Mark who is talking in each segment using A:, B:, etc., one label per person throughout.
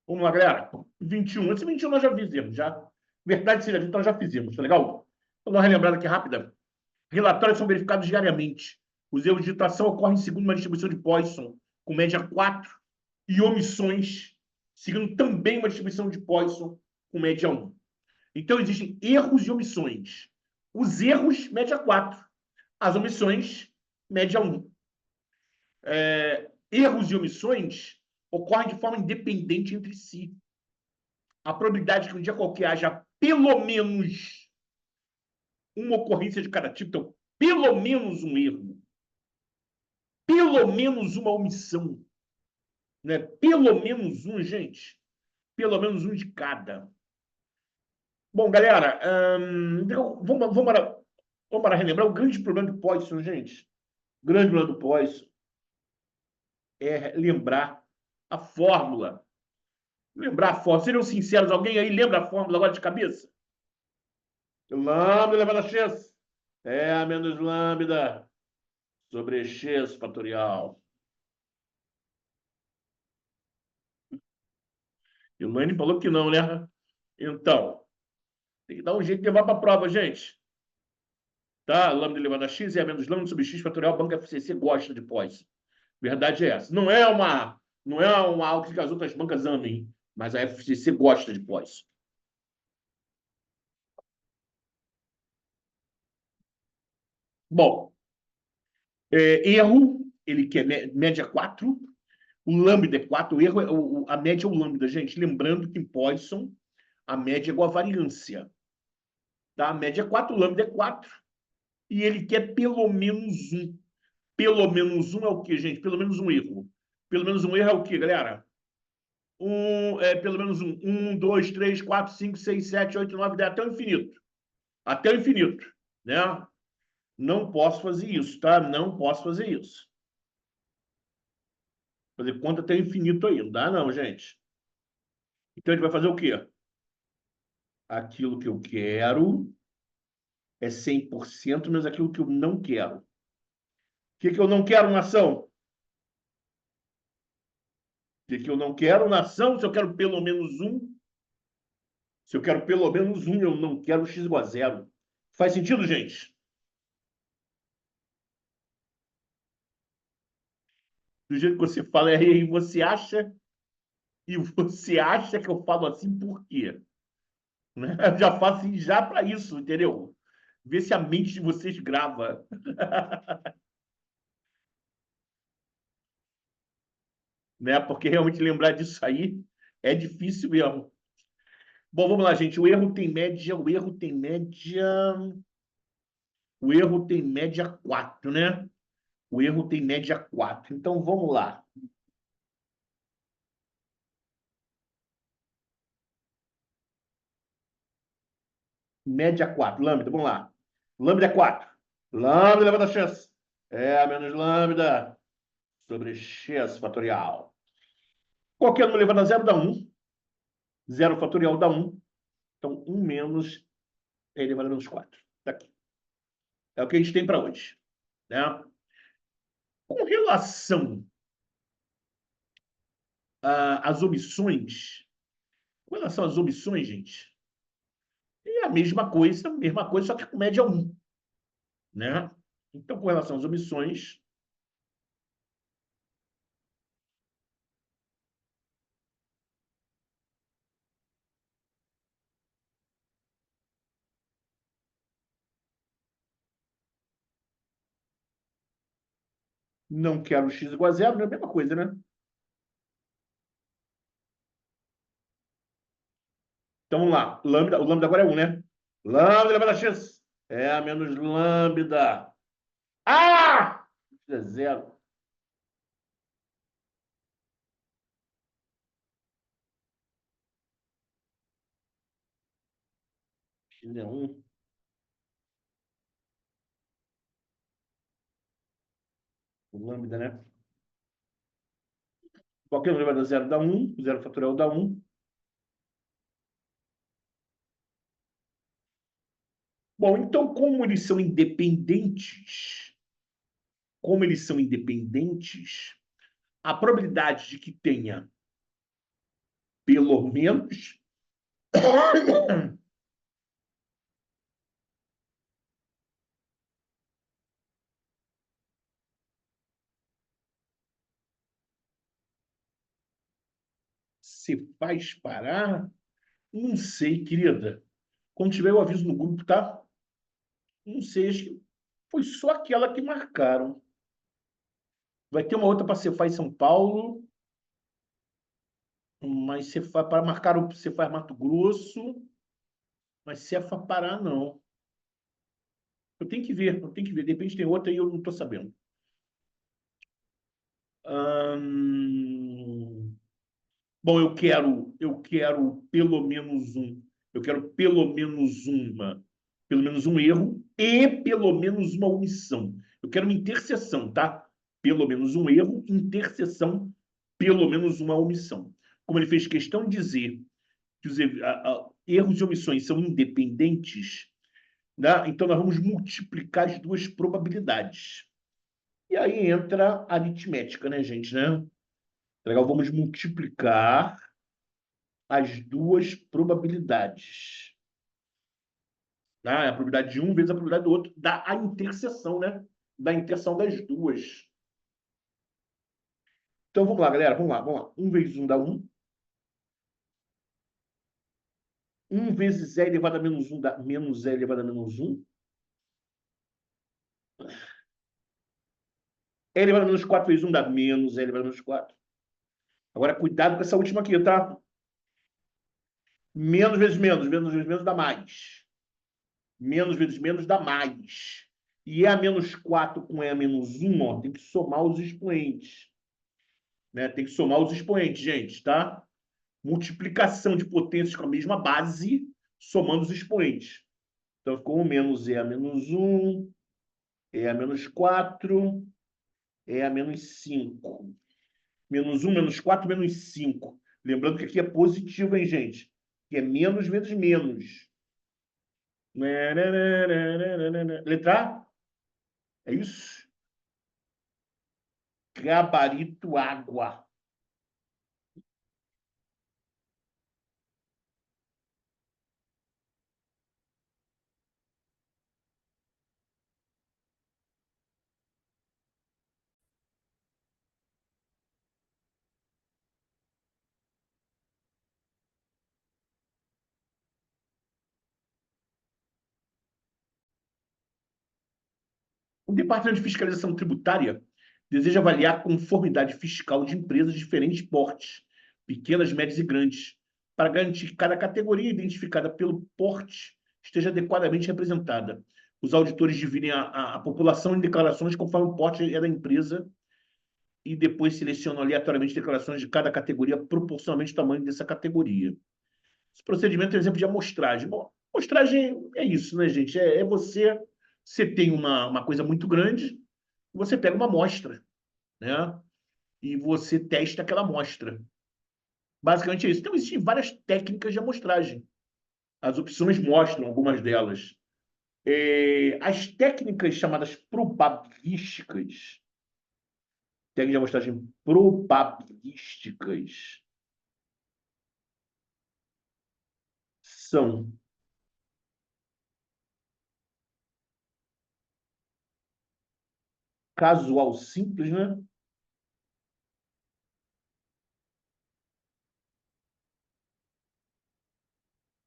A: Vamos lá, galera. 21. Esse 21 nós já fizemos, já. Verdade seja dita, nós já fizemos, tá legal? Vou dar uma relembrada aqui rápida. Relatórios são verificados diariamente. Os erros de digitação ocorrem segundo uma distribuição de Poisson, com média 4, e omissões, seguindo também uma distribuição de Poisson, com média 1. Então, existem erros e omissões. Os erros, média 4. As omissões, média 1. Erros e omissões ocorrem de forma independente entre si. A probabilidade de que um dia qualquer haja pelo menos uma ocorrência de cada tipo, então, pelo menos um erro, pelo menos uma omissão, né? Pelo menos um, gente. Pelo menos um de cada. Bom, galera, então, vamos relembrar o grande problema do Poisson, gente. O grande problema do Poisson é lembrar a fórmula. Lembrar a fórmula. Sejam sinceros, alguém aí lembra a fórmula agora de cabeça? Lambda elevado a x é a menos lambda sobre x fatorial. E o Lane falou que não, né? Então, tem que dar um jeito de levar para a prova, gente. Tá? Lambda elevado a x é a menos lambda sobre x fatorial. Banco FCC gosta de pós. Verdade é essa. Não é algo que as outras bancas amem, mas a FCC gosta de pós. Bom, erro, ele quer média 4. O lambda é 4. O erro a média é o lambda, gente. Lembrando que em Poisson, a média é igual à variância. Tá? A média é 4, o lambda é 4. E ele quer pelo menos um. Pelo menos um é o quê, gente? Pelo menos um erro. Pelo menos um erro é o quê, galera? Pelo menos um. 1, 2, 3, 4, 5, 6, 7, 8, 9, 10, até o infinito. Até o infinito, né? Não posso fazer isso, tá? Não posso fazer isso. Fazer conta até o infinito aí. Não dá não, gente. Então, a gente vai fazer o quê? Aquilo que eu quero é 100% menos aquilo que eu não quero. O que eu não quero, nação? O que eu não quero, nação? Se eu quero pelo menos um, se eu quero pelo menos um, eu não quero x igual a zero. Faz sentido, gente? Do jeito que você fala, e você acha que eu falo assim por quê? Né? Eu já faço assim já para isso, entendeu? Ver se a mente de vocês grava. Né? Porque realmente lembrar disso aí é difícil mesmo. Bom, vamos lá, gente. O erro tem média 4, né? O erro tem média 4. Então, vamos lá. Média 4, lambda, vamos lá. Lambda é 4. Lambda elevado a x é a menos lambda sobre x fatorial. Qualquer número elevado a zero dá 1. Zero fatorial dá 1. Então, 1 menos é elevado a menos 4. Tá aqui. É o que a gente tem para hoje. Né? Com relação às omissões, gente, é a mesma coisa, só que com média 1. Né? Então, com relação às omissões, não quero x igual a zero, é a mesma coisa, né? Então, vamos lá. Lambda, o lambda agora é 1, né? Lambda elevado a x é a menos lambda. Ah! X é zero. X é 1. O lambda, né? Qualquer número elevado a zero dá 1. Zero fatorial dá 1. Bom, então, como eles são independentes, a probabilidade de que tenha pelo menos se faz parar? Não sei, querida. Quando tiver o aviso no grupo, tá? Não sei, acho que foi só aquela que marcaram. Vai ter uma outra para Cefaz São Paulo, mas Cefaz, para marcar o Cefaz Mato Grosso, mas Cefa Pará não. Eu tenho que ver. De repente tem outra e eu não estou sabendo. Hum, Bom, eu quero pelo menos um. Eu quero pelo menos um erro e pelo menos uma omissão. Eu quero uma interseção, tá? Pelo menos um erro, interseção, pelo menos uma omissão. Como ele fez questão de dizer que os erros e omissões são independentes, né? Então nós vamos multiplicar as duas probabilidades. E aí entra a aritmética, né, gente, né? Legal, vamos multiplicar as duas probabilidades. Tá? A probabilidade de um vezes a probabilidade do outro dá a interseção, né? Da interseção das duas. Então vamos lá, galera. Vamos lá. 1 vezes um dá 1. 1 vezes e elevado a menos 1 dá menos e elevado a menos 1. E elevado a menos 4 vezes 1 dá menos e elevado a menos 4. Agora, cuidado com essa última aqui, tá? Menos vezes menos, menos vezes menos dá mais. Menos vezes menos dá mais. E E a menos 4 com E a menos 1, ó, tem que somar os expoentes. Né? Tem que somar os expoentes, gente, tá? Multiplicação de potências com a mesma base, somando os expoentes. Então, ficou 1 menos E a menos 1, E a menos 4, E a menos 5. Menos 1, menos 4, menos 5. Lembrando que aqui é positivo, hein, gente? Que é menos vezes menos. Letra A? É isso? Gabarito água. O Departamento de Fiscalização Tributária deseja avaliar a conformidade fiscal de empresas de diferentes portes, pequenas, médias e grandes, para garantir que cada categoria identificada pelo porte esteja adequadamente representada. Os auditores dividem a população em declarações conforme o porte é da empresa e depois selecionam aleatoriamente declarações de cada categoria proporcionalmente ao tamanho dessa categoria. Esse procedimento é um exemplo de amostragem. Bom, amostragem é isso, né, gente? Você tem uma coisa muito grande, você pega uma amostra, né? E você testa aquela amostra. Basicamente é isso. Então, existem várias técnicas de amostragem. As opções mostram algumas delas. As técnicas chamadas probabilísticas, técnicas de amostragem probabilísticas, são casual simples, né?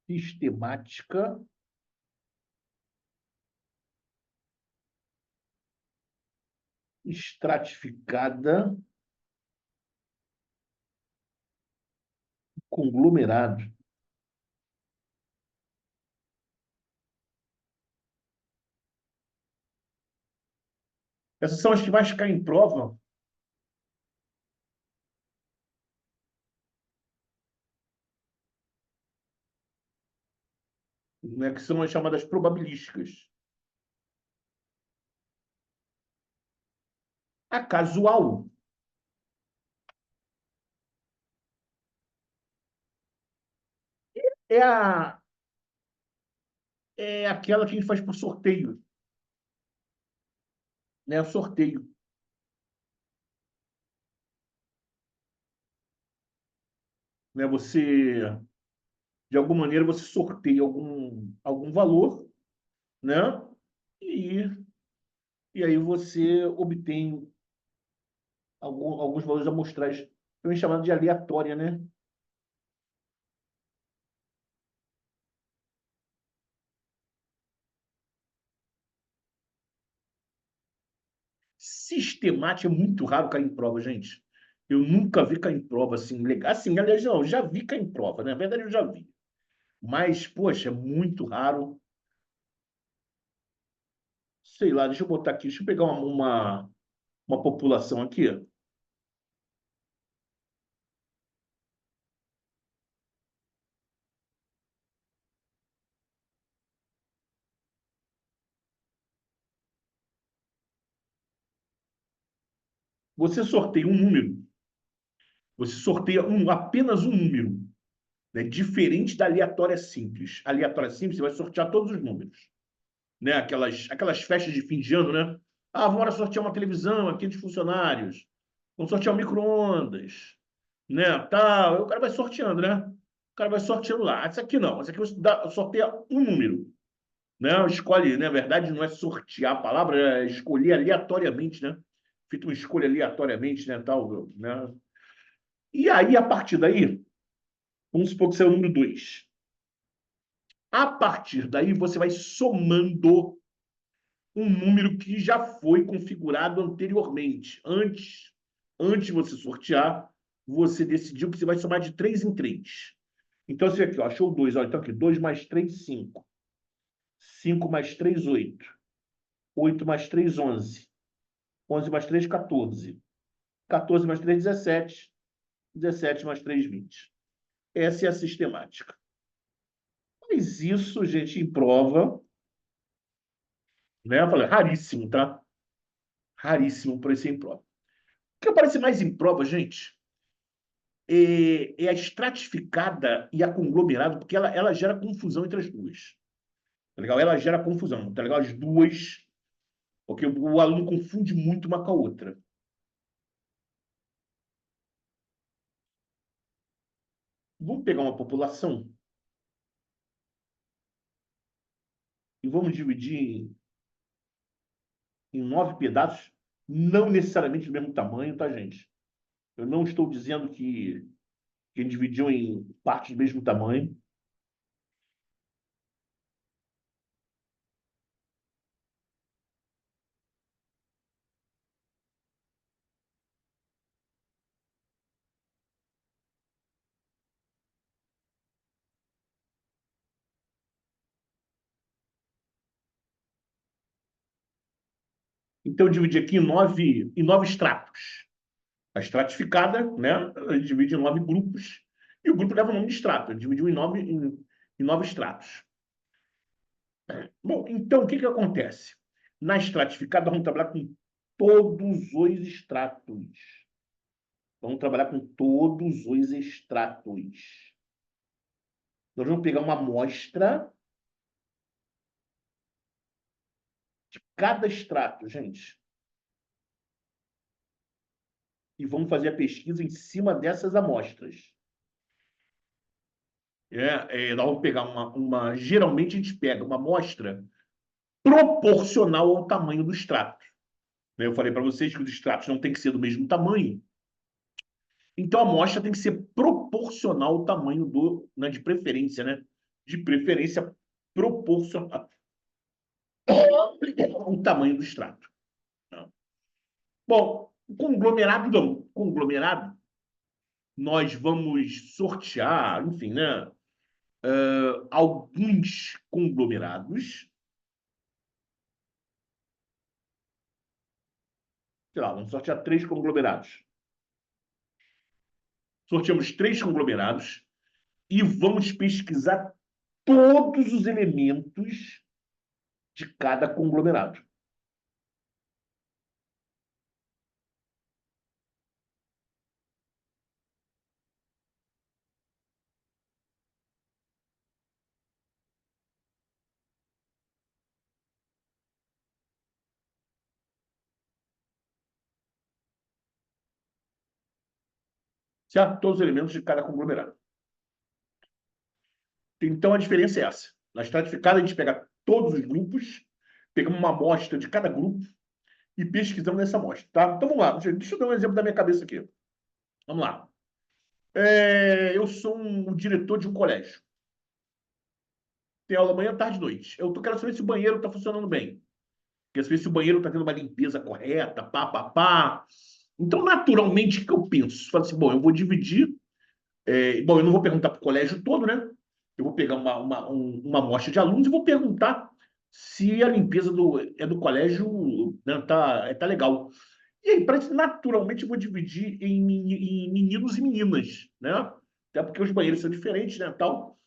A: Sistemática, estratificada, conglomerado. Essas são as que mais caem em prova, né, que são as chamadas probabilísticas. A casual é, é aquela que a gente faz por sorteio, né? Sorteio. né? Você, de alguma maneira, você sorteia algum valor, né? E, e aí você obtém alguns valores amostrais, também chamado de aleatória, né? Sistemática é muito raro cair em prova, gente. Eu nunca vi cair em prova assim, legal. Assim, aliás, não, eu já vi cair em prova, né? Na verdade, eu já vi. Mas, poxa, é muito raro. Sei lá, deixa eu botar aqui, deixa eu pegar uma população aqui. Você sorteia um número, você sorteia apenas um número, né? Diferente da aleatória simples. A aleatória simples, você vai sortear todos os números, né? Aquelas festas de fim de ano, né? Ah, vamos sortear uma televisão aqui de funcionários. Vamos sortear um micro-ondas, né? Tal. O cara vai sorteando, né? O cara vai sorteando lá. Esse aqui não. Esse aqui você sorteia um número, né? Escolhe, na verdade, não é sortear a palavra, é escolher aleatoriamente, né? Feito uma escolha aleatoriamente, né? Tal, né? E aí, a partir daí, vamos supor que você é o número 2. A partir daí, você vai somando um número que já foi configurado anteriormente. Antes de você sortear, você decidiu que você vai somar de 3 em 3. Então, você aqui, ó, achou 2. Ó, então, aqui, 2 mais 3, 5. 5 mais 3, 8. 8 mais 3, 11. 11 mais 3, 14. 14 mais 3, 17. 17 mais 3, 20. Essa é a sistemática. Mas isso, gente, em prova, né? Eu falei, raríssimo, tá? Raríssimo para ser em prova. O que aparece mais em prova, gente, é a estratificada e a conglomerado, porque ela gera confusão entre as duas. Tá legal? Ela gera confusão, tá legal? As duas, porque o aluno confunde muito uma com a outra. Vamos pegar uma população e vamos dividir em 9 pedaços, não necessariamente do mesmo tamanho, tá, gente? Eu não estou dizendo que dividiu em partes do mesmo tamanho. Então, eu dividi aqui em nove estratos. A estratificada, né? A gente divide em 9 grupos, e o grupo leva o nome de extrato. Ele dividiu em nove estratos. Bom, então, o que acontece? Na estratificada, vamos trabalhar com todos os estratos. Vamos trabalhar com todos os estratos. Nós vamos pegar uma amostra de cada extrato, gente, e vamos fazer a pesquisa em cima dessas amostras. Nós vamos pegar geralmente a gente pega uma amostra proporcional ao tamanho do extrato. Eu falei para vocês que os extratos não têm que ser do mesmo tamanho. Então, a amostra tem que ser proporcional ao tamanho né, de preferência, né? De preferência proporcional ao tamanho do extrato. Bom, conglomerado não. Conglomerado, nós vamos sortear, enfim, né? Alguns conglomerados. Sei lá, vamos sortear 3 conglomerados. Sorteamos 3 conglomerados e vamos pesquisar todos os elementos de cada conglomerado. Certo? Todos os elementos de cada conglomerado. Então, a diferença é essa. Na estratificada, a gente pega todos os grupos, pegamos uma amostra de cada grupo e pesquisamos nessa amostra, tá? Então, vamos lá. Deixa eu dar um exemplo da minha cabeça aqui. Vamos lá. Eu sou um diretor de um colégio. Tem aula manhã, tarde e noite. Quero saber se o banheiro está funcionando bem. Quero saber se o banheiro está tendo uma limpeza correta, pá, pá, pá. Então, naturalmente, o que eu penso? Falo assim, bom, eu vou dividir. Bom, eu não vou perguntar para o colégio todo, né? Eu vou pegar uma amostra de alunos e vou perguntar se a limpeza do colégio, né, tá legal. E aí, naturalmente, eu vou dividir em meninos e meninas, né? Até porque os banheiros são diferentes, né, tal.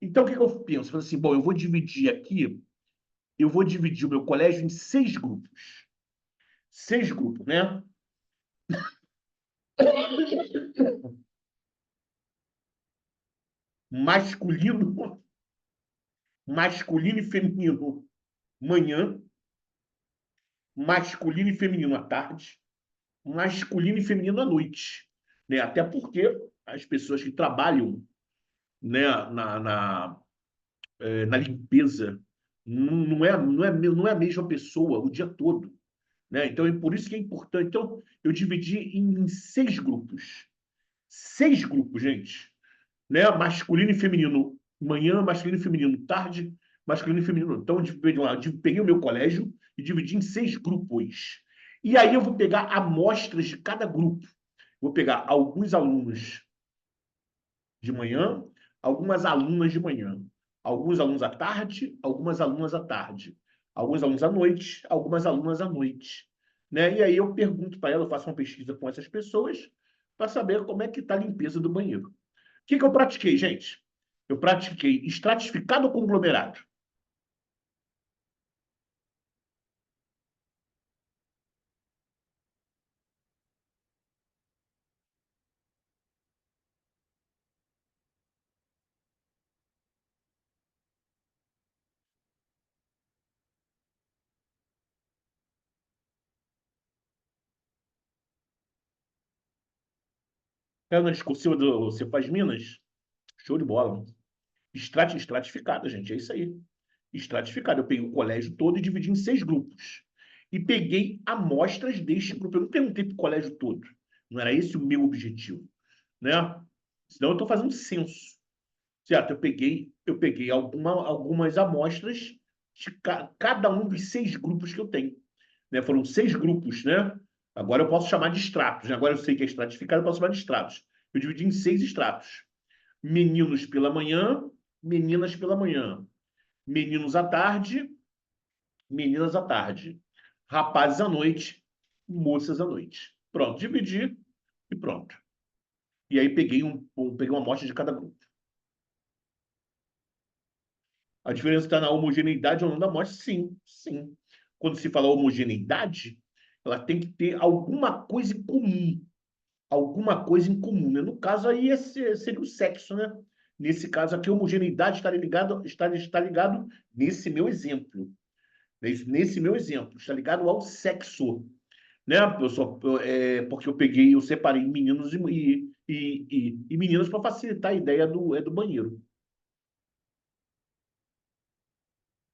A: Então, o que que eu penso? Falo assim, bom, eu vou dividir o meu colégio em 6 grupos. 6 grupos, né? Masculino, masculino e feminino manhã, masculino e feminino à tarde, masculino e feminino à noite, né? Até porque as pessoas que trabalham, né, na limpeza não é a mesma pessoa o dia todo, né? Então, é por isso que é importante. Então, eu dividi em 6 grupos. 6 grupos, gente, né? Masculino e feminino manhã, masculino e feminino tarde, masculino e feminino. Então, peguei o meu colégio e dividi em 6 grupos. E aí eu vou pegar amostras de cada grupo. Vou pegar alguns alunos de manhã, algumas alunas de manhã, alguns alunos à tarde, algumas alunas à tarde, alguns alunos à noite, algumas alunas à noite, né? E aí eu pergunto para ela, eu faço uma pesquisa com essas pessoas para saber como é que está a limpeza do banheiro. O que que eu pratiquei, gente? Eu pratiquei estratificado ou conglomerado. Caiu na discursiva do Você Faz Minas? Show de bola. Estratificada, gente, é isso aí. Estratificada. Eu peguei o colégio todo e dividi em 6 grupos. E peguei amostras deste grupo. Eu não perguntei para o colégio todo. Não era esse o meu objetivo, né? Senão eu estou fazendo censo. Certo? Eu peguei algumas amostras de cada um dos 6 grupos que eu tenho. Né? Foram 6 grupos, né? Agora eu posso chamar de estratos, né? Agora eu sei que é estratificado, eu posso chamar de estratos. Eu dividi em 6 estratos. Meninos pela manhã, meninas pela manhã. Meninos à tarde, meninas à tarde. Rapazes à noite, moças à noite. Pronto, dividi e pronto. E aí peguei uma amostra de cada grupo. A diferença está na homogeneidade ou não da amostra? Sim, sim. Quando se fala homogeneidade, ela tem que ter alguma coisa em comum. Alguma coisa em comum, né? No caso aí, esse seria o sexo, né? Nesse caso aqui, a homogeneidade está ligado nesse meu exemplo. Nesse meu exemplo, está ligado ao sexo, né? Porque eu separei meninos e meninas para facilitar a ideia do banheiro.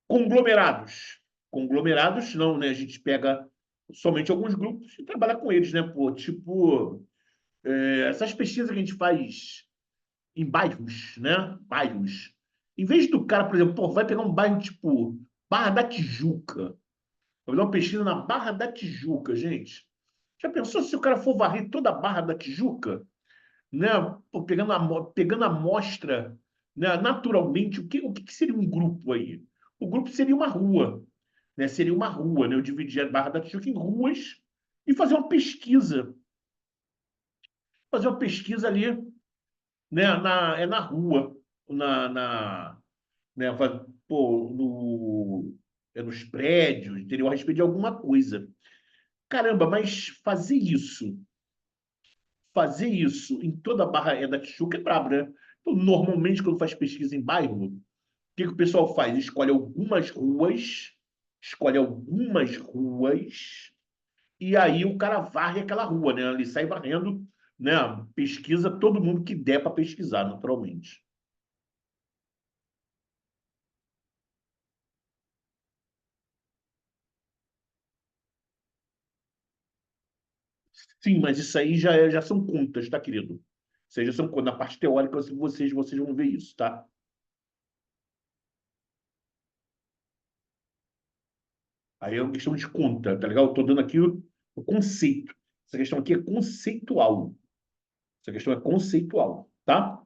A: Conglomerados. Conglomerados não, né? A gente pega somente alguns grupos e trabalha com eles, né? Pô, tipo, essas pesquisas que a gente faz em bairros, né? Bairros. Em vez do cara, por exemplo, pô, vai pegar um bairro tipo Barra da Tijuca. Vou fazer uma pesquisa na Barra da Tijuca, gente. Já pensou se o cara for varrer toda a Barra da Tijuca, né? Pô, pegando a amostra, né? Naturalmente, o que seria um grupo aí? O grupo seria uma rua, né? Seria uma rua, né? Eu dividia a Barra da Tijuca em ruas e fazer uma pesquisa ali, né? Na rua, né? Pô, nos prédios, entendeu? A respeito de alguma coisa. Caramba, mas fazer isso em toda a Barra da Tijuca é brabo, né? Então, normalmente, quando faz pesquisa em bairro, o que que o pessoal faz? Escolhe algumas ruas, e aí o cara varre aquela rua, né? Ele sai varrendo, né? Pesquisa todo mundo que der para pesquisar, naturalmente. Sim, mas isso aí já são contas, tá, querido? Ou seja, são contas. Na parte teórica, vocês vão ver isso, tá? Aí é uma questão de conta, tá legal? Eu tô dando aqui o conceito. Essa questão aqui é conceitual. Essa questão é conceitual, tá?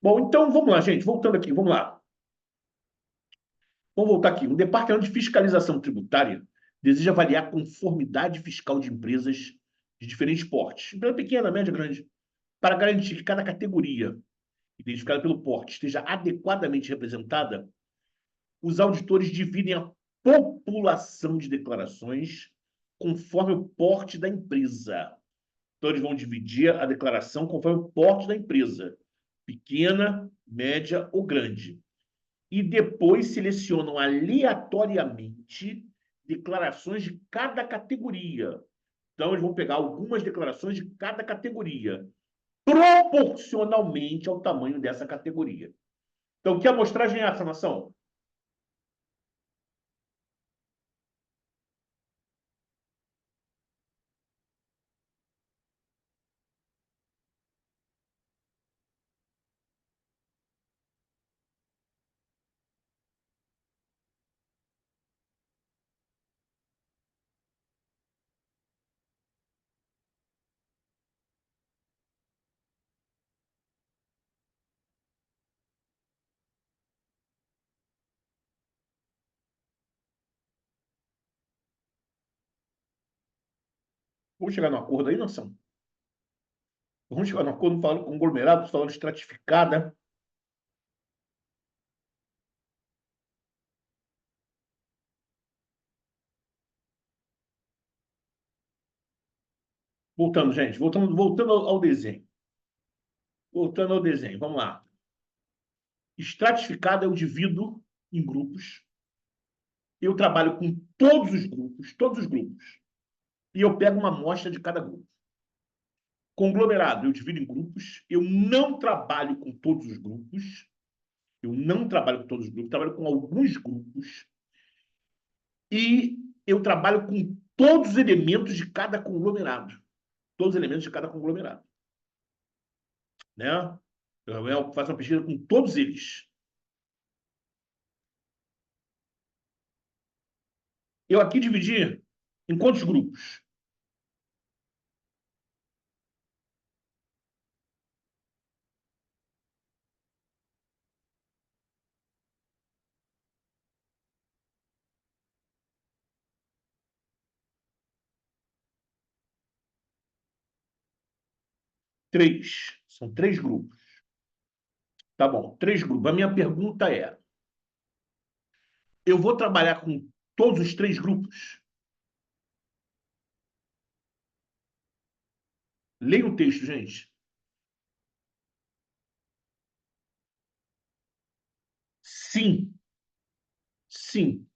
A: Bom, então vamos lá, gente. Voltando aqui, vamos lá. Vamos voltar aqui. O Departamento de Fiscalização Tributária deseja avaliar a conformidade fiscal de empresas de diferentes portes, empresa pequena, média, grande, para garantir que cada categoria identificada pelo porte esteja adequadamente representada. Os auditores dividem a população de declarações conforme o porte da empresa. Então, eles vão dividir a declaração conforme o porte da empresa, pequena, média ou grande. E depois selecionam aleatoriamente declarações de cada categoria. Então, eles vão pegar algumas declarações de cada categoria, proporcionalmente ao tamanho dessa categoria. Então, que amostragem é essa, nação? Vamos chegar no acordo aí, nação? Vamos chegar no acordo falando conglomerado, falando estratificada. Voltando, gente, voltando ao desenho. Voltando ao desenho, vamos lá. Estratificada eu divido em grupos. Eu trabalho com todos os grupos. E eu pego uma amostra de cada grupo. Conglomerado, eu divido em grupos. Eu não trabalho com todos os grupos. Eu não trabalho com todos os grupos, trabalho com alguns grupos. E eu trabalho com todos os elementos de cada conglomerado. Todos os elementos de cada conglomerado. Né? Eu faço uma pesquisa com todos eles. Eu aqui dividi em quantos grupos? Três. São três grupos. Tá bom, três grupos. A minha pergunta é: eu vou trabalhar com todos os três grupos? Leia o texto, gente. Sim, sim.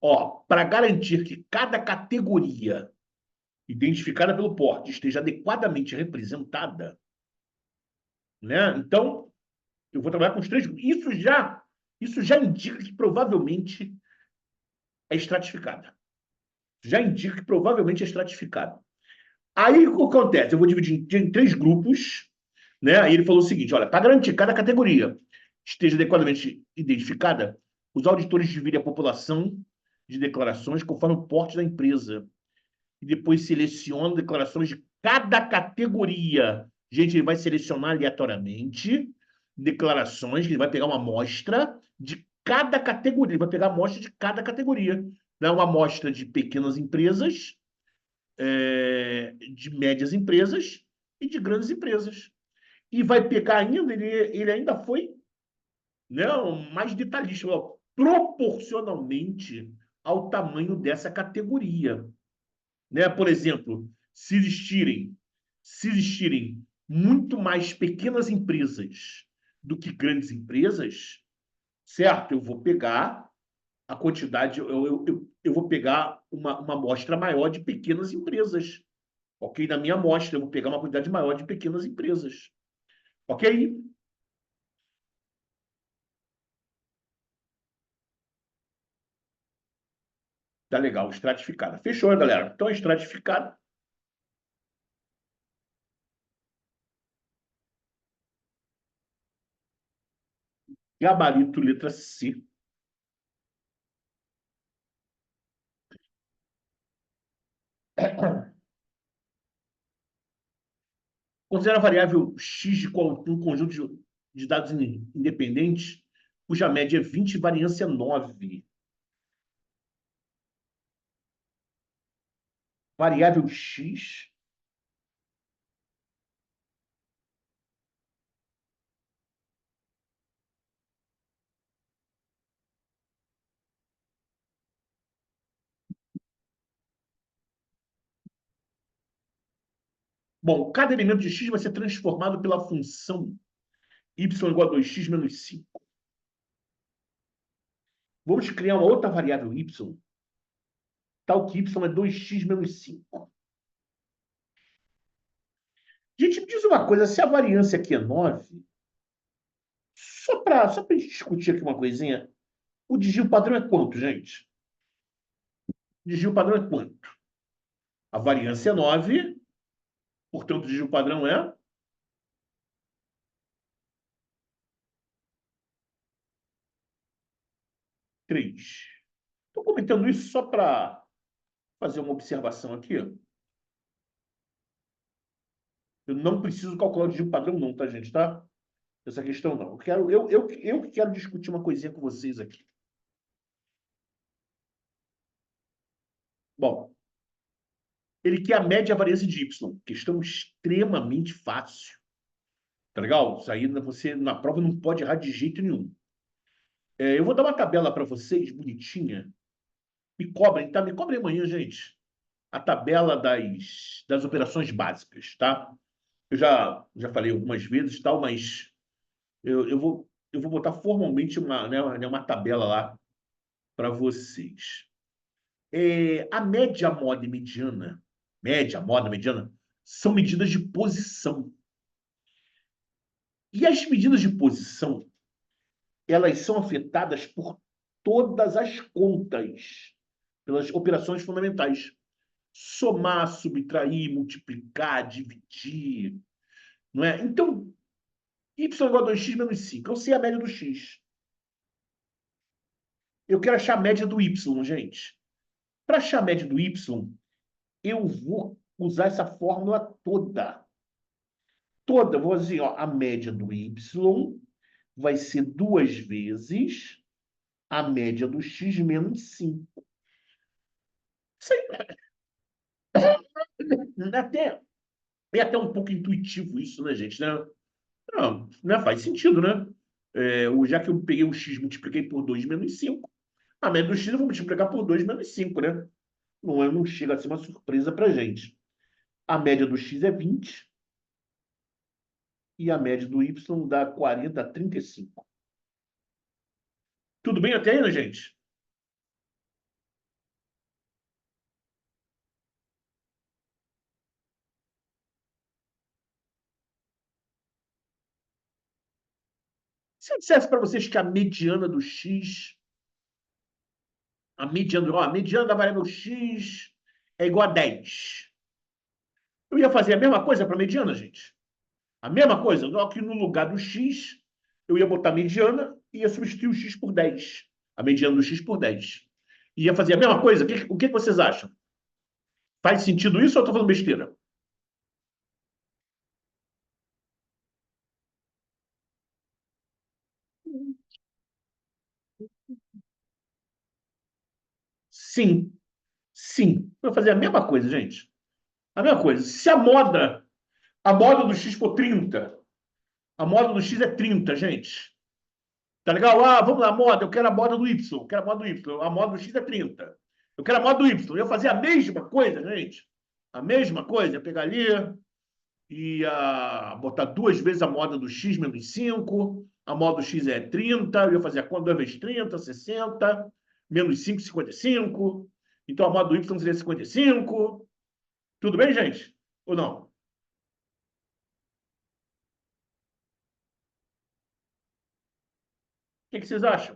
A: Ó, para garantir que cada categoria identificada pelo porte esteja adequadamente representada, né? Então, eu vou trabalhar com os três grupos. Isso já indica que provavelmente é estratificada. Já indica que provavelmente é estratificada. Aí o que acontece? Eu vou dividir em três grupos, né? Aí ele falou o seguinte: olha, para garantir que cada categoria esteja adequadamente identificada, os auditores dividem a população de declarações conforme o porte da empresa. E depois selecionam declarações de cada categoria. Gente, ele vai selecionar aleatoriamente declarações, ele vai pegar uma amostra de cada categoria, ele vai pegar a amostra de cada categoria. Né? Uma amostra de pequenas empresas, de médias empresas e de grandes empresas. E vai pegar ainda, ele ainda foi, né, mais detalhista, proporcionalmente ao tamanho dessa categoria. Né? Por exemplo, se existirem muito mais pequenas empresas do que grandes empresas, certo? Eu vou pegar a quantidade, eu vou pegar uma amostra maior de pequenas empresas. Ok? Na minha amostra, eu vou pegar uma quantidade maior de pequenas empresas. Ok? Tá legal, estratificada. Fechou, galera? Então, estratificada. Gabarito, letra C. Considera a variável x de um conjunto de dados independentes, cuja média é 20 e variância 9. Variável x. Bom, cada elemento de x vai ser transformado pela função y igual a 2x menos 5. Vamos criar uma outra variável y, tal que y é 2x menos 5. Gente, me diz uma coisa, se a variância aqui é 9, só para gente discutir aqui uma coisinha, o desvio padrão é quanto, gente? O desvio padrão é quanto? A variância é 9, portanto, o desvio padrão é 3. Estou comentando isso só para fazer uma observação aqui. Eu não preciso calcular o desvio padrão não, tá, gente? Tá? Essa questão não. Eu que quero discutir uma coisinha com vocês aqui. Bom, ele quer a média variância de y. Questão extremamente fácil. Tá legal? Isso aí você na prova não pode errar de jeito nenhum. Eu vou dar uma tabela para vocês, bonitinha. Me cobrem, tá? Me cobrem amanhã, gente. A tabela das operações básicas, tá? Eu já falei algumas vezes, tal, mas eu vou botar formalmente uma tabela lá para vocês. A média, moda e mediana, média, moda, mediana, são medidas de posição. E as medidas de posição, elas são afetadas por todas as contas, pelas operações fundamentais. Somar, subtrair, multiplicar, dividir, não é? Então, y igual a 2x menos 5. Eu sei a média do x. Eu quero achar a média do y, gente. Para achar a média do y, eu vou usar essa fórmula toda. Toda. Vou dizer, ó, a média do y vai ser 2 vezes a média do x menos 5. Isso aí é até um pouco intuitivo isso, né, gente? Né? Não, né? Faz sentido, né? Já que eu peguei o x, multipliquei por 2 menos 5, a média do x eu vou multiplicar por 2 menos 5, né? Não chega a ser uma surpresa para gente. A média do x é 20 e a média do y dá 40 a 35. Tudo bem até aí, né, gente? Se eu dissesse para vocês que a mediana do x, a mediana da variável x é igual a 10, eu ia fazer a mesma coisa para a mediana, gente? A mesma coisa, só que no lugar do x, eu ia botar a mediana e ia substituir o x por 10. A mediana do x por 10. Ia fazer a mesma coisa? O que vocês acham? Faz sentido isso ou eu estou falando besteira? Sim, sim. Eu ia fazer a mesma coisa, gente. A mesma coisa. Se a moda do x for 30, a moda do x é 30, gente. Tá legal? Ah, vamos lá, moda. Eu quero a moda do y. Eu quero a moda do y. A moda do x é 30. Eu quero a moda do y. Eu ia fazer a mesma coisa, gente. A mesma coisa. Ia pegar ali, ia botar 2 vezes a moda do x menos 5. A moda do x é 30. Eu ia fazer a conta 2 vezes 30, 60. Menos 5, 55. Então a moda do y seria 55. Tudo bem, gente? Ou não? O que vocês acham?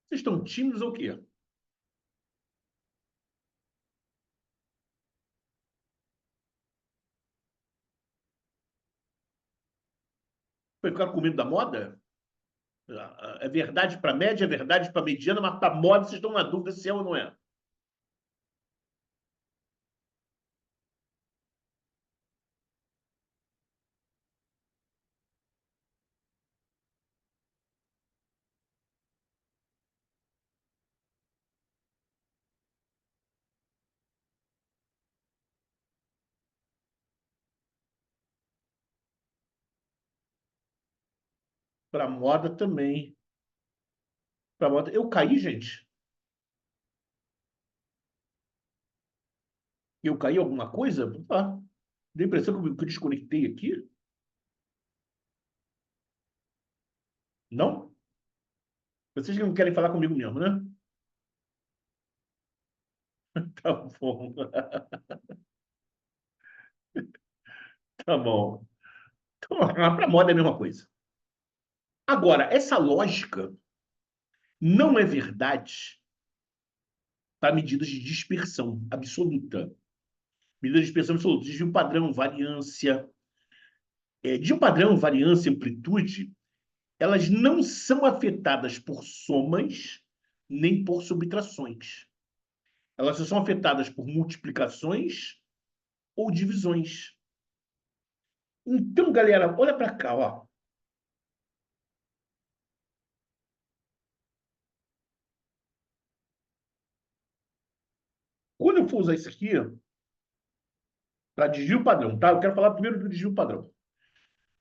A: Vocês estão tímidos ou o quê? Foi ficar com medo da moda? É verdade para média, é verdade para mediana, mas para moda vocês estão na dúvida se é ou não é. Para moda também. Para moda. Eu caí, gente. Eu caí alguma coisa? Ah, deu a impressão que eu desconectei aqui. Não? Vocês não querem falar comigo mesmo, né? Tá bom. Tá bom. Então, para moda é a mesma coisa. Agora, essa lógica não é verdade para medidas de dispersão absoluta. Medidas de dispersão absoluta, desvio padrão, variância. Desvio padrão, variância, amplitude, elas não são afetadas por somas nem por subtrações. Elas só são afetadas por multiplicações ou divisões. Então, galera, olha para cá, ó. Quando eu for usar isso aqui para desvio padrão, tá? Eu quero falar primeiro do desvio padrão.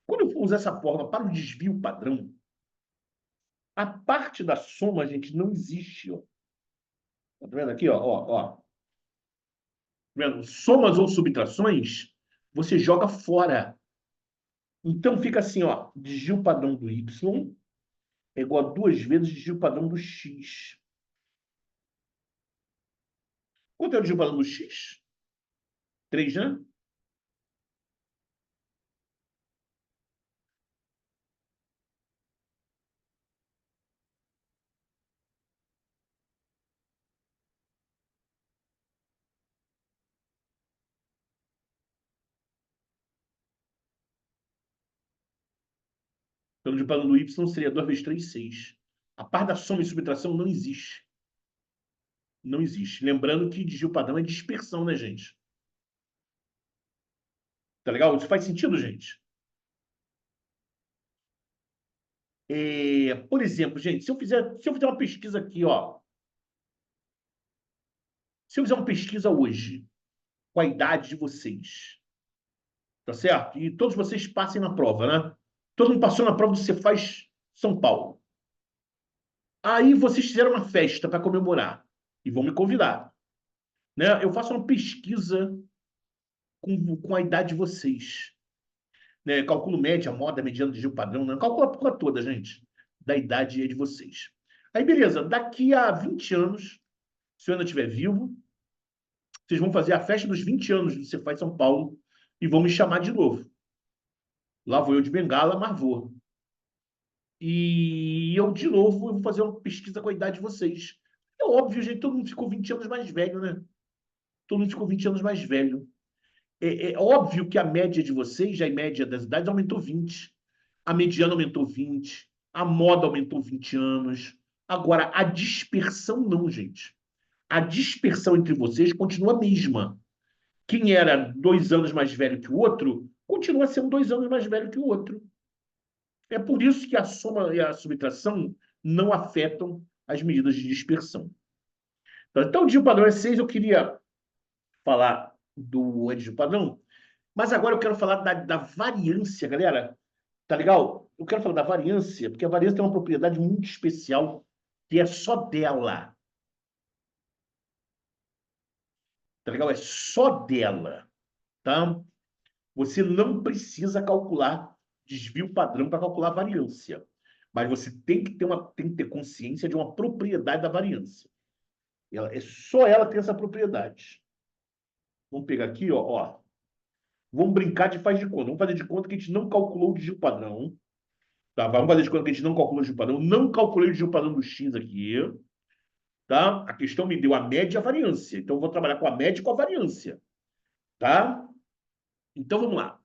A: Quando eu for usar essa forma para o desvio padrão, a parte da soma, gente, não existe, ó. Tá vendo aqui, ó, ó. Tá vendo? Somas ou subtrações, você joga fora. Então fica assim, ó, desvio padrão do y é igual a 2 vezes o desvio padrão do x. Quanto é o desvio padrão do x? 3, né? Pelo desvio padrão do y seria 2 vezes 3, 6. A parte da soma e subtração não existe. Não existe. Lembrando que desvio padrão é dispersão, né, gente? Tá legal? Isso faz sentido, gente? Por exemplo, gente, se eu fizer uma pesquisa aqui, ó. Se eu fizer uma pesquisa hoje com a idade de vocês, tá certo? E todos vocês passem na prova, né? Todo mundo passou na prova do Cefaz São Paulo. Aí vocês fizeram uma festa para comemorar e vão me convidar, né? Eu faço uma pesquisa com a idade de vocês, né? Calculo média, moda, mediana, desvio padrão, né? Calculo a porra toda, gente, da idade de vocês. Aí, beleza, daqui a 20 anos, se eu ainda estiver vivo, vocês vão fazer a festa dos 20 anos do Cefaz São Paulo e vão me chamar de novo. Lá vou eu de bengala, mas vou. E eu, de novo, eu vou fazer uma pesquisa com a idade de vocês. É óbvio, gente, todo mundo ficou 20 anos mais velho, né? Todo mundo ficou 20 anos mais velho. É óbvio que a média de vocês, a média das idades, aumentou 20. A mediana aumentou 20. A moda aumentou 20 anos. Agora, a dispersão não, gente. A dispersão entre vocês continua a mesma. Quem era 2 anos mais velho que o outro, continua sendo 2 anos mais velho que o outro. É por isso que a soma e a subtração não afetam as medidas de dispersão. Então, o dígito padrão é 6. Eu queria falar do dígito padrão, mas agora eu quero falar da variância, galera. Tá legal? Eu quero falar da variância, porque a variância tem uma propriedade muito especial, que é só dela. Tá legal? É só dela. Tá? Você não precisa calcular desvio padrão para calcular a variância. Mas você tem que ter consciência de uma propriedade da variância. Só ela tem essa propriedade. Vamos pegar aqui, ó. Vamos brincar de faz de conta. Vamos fazer de conta que a gente não calculou o desvio padrão. Tá? Vamos fazer de conta que a gente não calculou o desvio padrão. Não calculei o desvio padrão do x aqui. Tá? A questão me deu a média e a variância. Então, eu vou trabalhar com a média e com a variância. Tá? Então, vamos lá.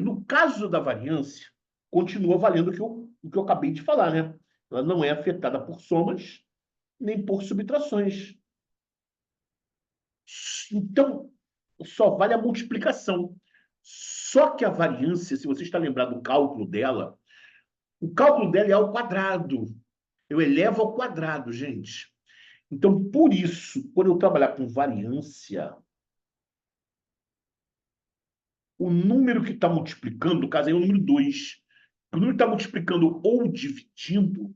A: No caso da variância, continua valendo o que eu acabei de falar, né? Ela não é afetada por somas nem por subtrações. Então, só vale a multiplicação. Só que a variância, se você está lembrado do cálculo dela, o cálculo dela é ao quadrado. Eu elevo ao quadrado, gente. Então, por isso, quando eu trabalhar com variância, o número que está multiplicando, no caso aí é o número 2. O número que está multiplicando ou dividindo,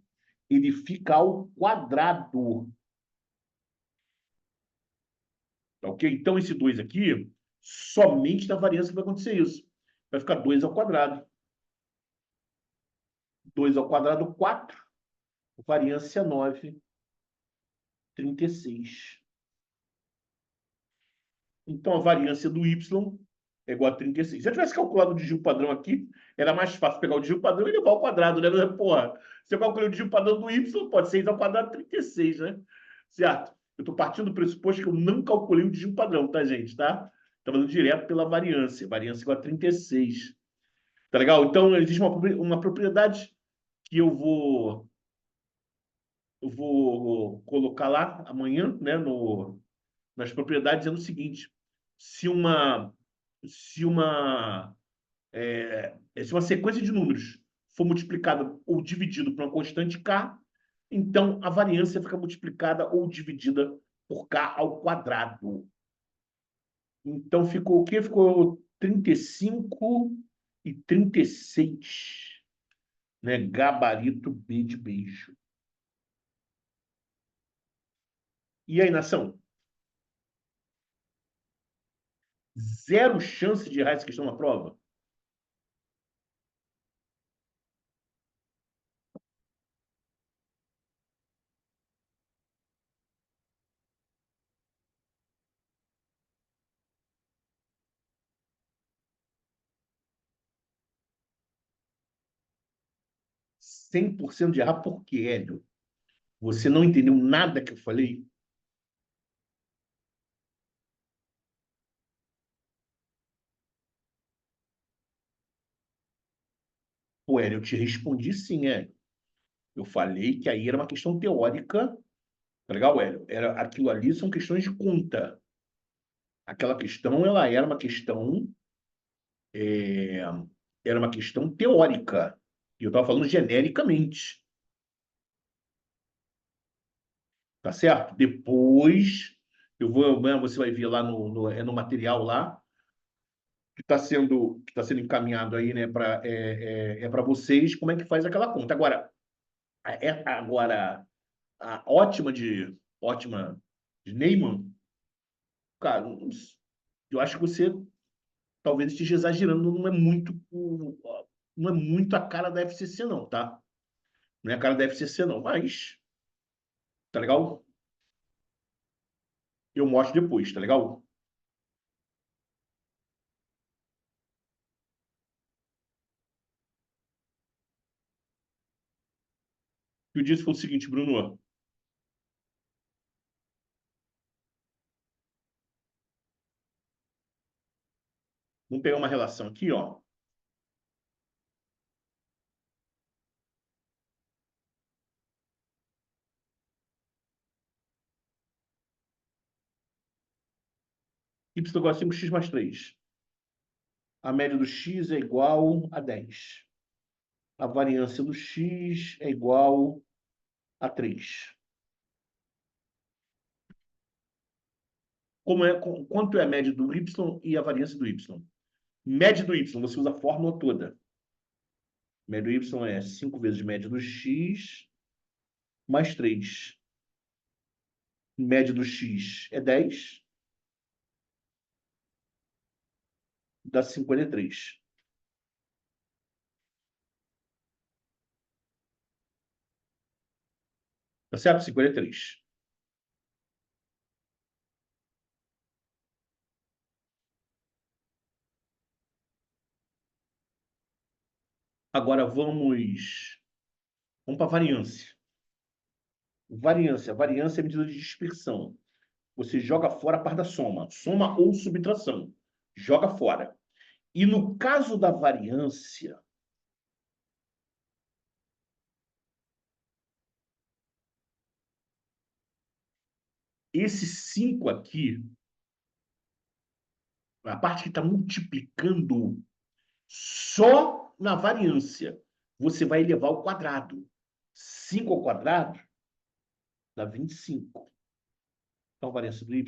A: ele fica ao quadrado. Tá ok? Então, esse 2 aqui, somente na variância vai acontecer isso. Vai ficar 2 ao quadrado. 2 ao quadrado, 4. Variância 9, 36. Então, a variância do y é igual a 36. Se eu tivesse calculado o desvio padrão aqui, era mais fácil pegar o desvio padrão e levar ao quadrado, né? Porra, se eu calculei o desvio padrão do y, pode ser 6 ao quadrado, 36, né? Certo? Eu estou partindo do pressuposto que eu não calculei o desvio padrão, tá, gente? Tá? Estou falando direto pela variância. Variância igual a 36. Tá legal? Então, existe uma propriedade que eu vou colocar lá amanhã, né, nas propriedades, dizendo o seguinte: se uma, se uma, se uma sequência de números for multiplicada ou dividida por uma constante k, então a variância fica multiplicada ou dividida por k ao quadrado. Então ficou o quê? Ficou 35 e 36, né? Gabarito B de beijo. E aí, nação? Zero chance de errar essa questão na prova? 100% de errar, por quê, Hélio? Você não entendeu nada que eu falei? Pô, Hélio, eu te respondi sim, Hélio. Eu falei que aí era uma questão teórica, tá legal, Hélio? Aquilo ali são questões de conta. Aquela questão, ela é, era uma questão teórica. E eu estava falando genericamente, tá certo? Depois, amanhã você vai ver lá no material lá, que está sendo encaminhado aí, né, para vocês, como é que faz aquela conta. Agora a ótima de Neyman, cara, eu acho que você talvez esteja exagerando, não é muito a cara da FCC não, tá? Não é a cara da FCC não, mas tá legal? Eu mostro depois, tá legal? O que eu disse foi o seguinte, Bruno, vamos pegar uma relação aqui, ó. Y igual a 5x mais 3. A média do x é igual a 10. A variância do x é igual a 3. Quanto é a média do y e a variância do y? Média do y, você usa a fórmula toda. Média do y é 5 vezes média do x mais 3. Média do x é 10, dá 53. Tá certo? 53. Agora vamos para a variância. Variância é medida de dispersão. Você joga fora a parte da soma. Soma ou subtração. Joga fora. E no caso da variância, esse 5 aqui, a parte que está multiplicando só na variância, você vai elevar ao quadrado. 5 ao quadrado dá 25. Então, a variância do y.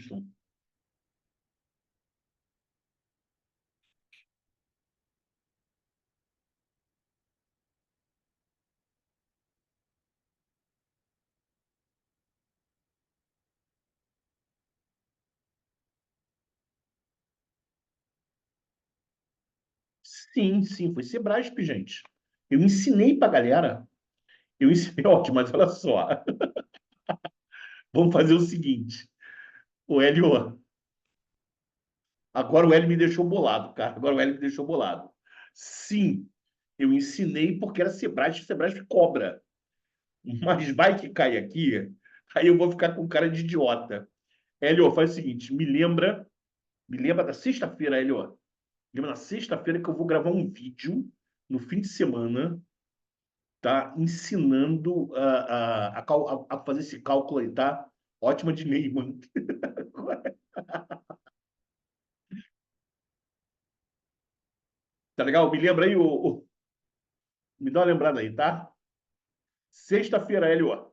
A: Sim, sim, foi Sebrasp, gente. Eu ensinei pra galera. Eu ensinei, ótimo, mas olha só. Vamos fazer o seguinte. O Hélio, agora o Hélio me deixou bolado, cara. Agora o Hélio me deixou bolado. Sim, eu ensinei porque era Sebrasp, Sebrasp cobra. Mas vai que cai aqui, aí eu vou ficar com cara de idiota. Hélio, faz o seguinte, me lembra da sexta-feira, Hélio. Lembra na sexta-feira que eu vou gravar um vídeo no fim de semana, tá? Ensinando a fazer esse cálculo aí, tá? Ótima de Neyman. Tá legal? Me lembra aí, me dá uma lembrada aí, tá? Sexta-feira, Hélio.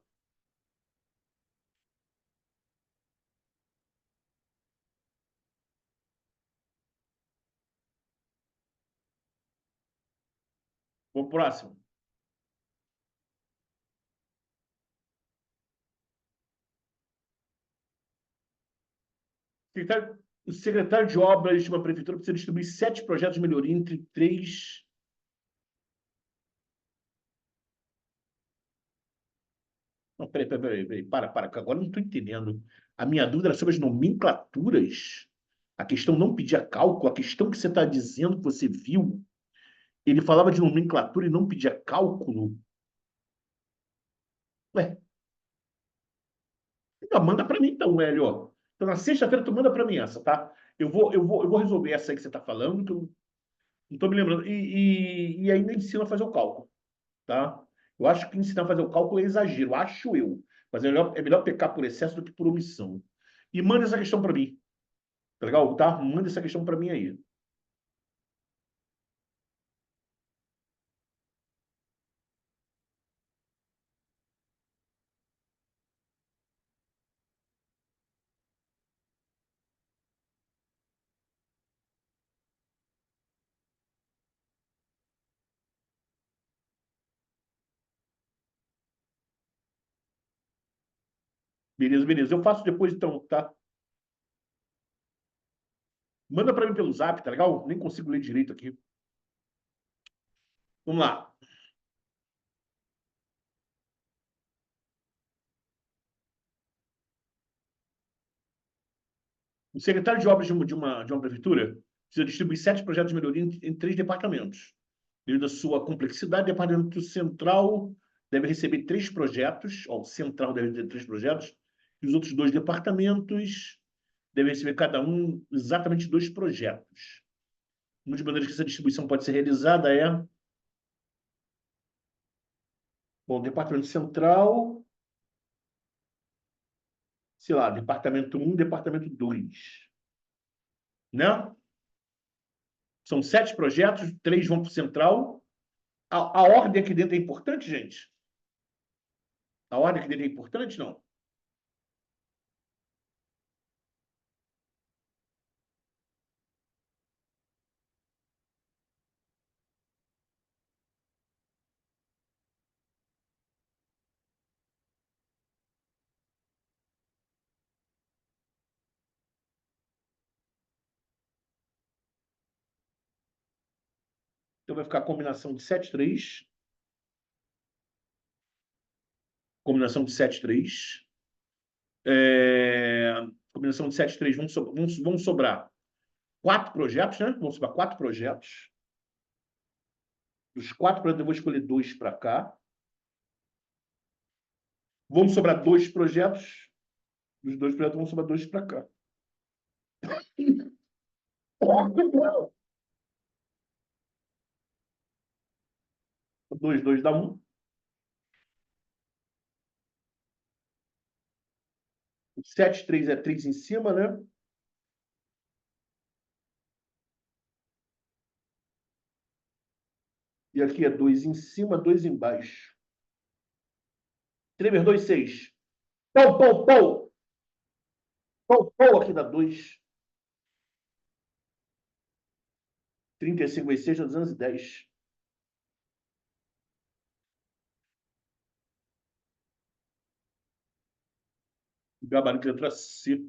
A: Vamos pro próximo. O secretário de obras de uma prefeitura precisa distribuir 7 projetos de melhoria entre 3. Não, peraí. Para, que agora eu não estou entendendo. A minha dúvida era sobre as nomenclaturas. A questão não pedia cálculo, a questão que você está dizendo que você viu, ele falava de nomenclatura e não pedia cálculo. Ué, então manda para mim então, Hélio. Então, na sexta-feira, tu manda para mim essa, tá? Eu vou resolver essa aí que você está falando, que eu não estou me lembrando. E ainda ensina a fazer o cálculo, tá? Eu acho que ensinar a fazer o cálculo é exagero, acho eu. Mas é melhor pecar por excesso do que por omissão. E manda essa questão para mim. Tá legal? Tá? Manda essa questão para mim aí. Beleza, beleza. Eu faço depois então, tá? Manda para mim pelo zap, tá legal? Nem consigo ler direito aqui. Vamos lá. O secretário de obras de uma prefeitura precisa distribuir 7 projetos de melhoria em 3 departamentos. Devido à sua complexidade, o departamento central deve receber 3 projetos, ó, o central deve ter 3 projetos, e os outros 2 departamentos devem receber cada um exatamente 2 projetos. Uma das maneiras que essa distribuição pode ser realizada é, bom, o departamento central, sei lá, departamento um, departamento 2, né? São 7 projetos, 3 vão para o central. A ordem aqui dentro é importante, gente? A ordem aqui dentro é importante, não? Então vai ficar a combinação de 7 3, combinação de 7 3, combinação de 7 3, vão sobrar 4 projetos, né? Vão sobrar 4 projetos. Dos 4 projetos, eu vou escolher 2 para cá. Vão sobrar 2 projetos. Dos 2 projetos, vão sobrar 2 para cá. 2, 2 dá 1. O 7, 3 é 3 em cima, né? E aqui é 2 em cima, 2 embaixo. Tremer 2, 6. Pau, pau, pau. Pau, pau aqui dá 2. 35 vezes 6 dá 210. O gabarito letra C.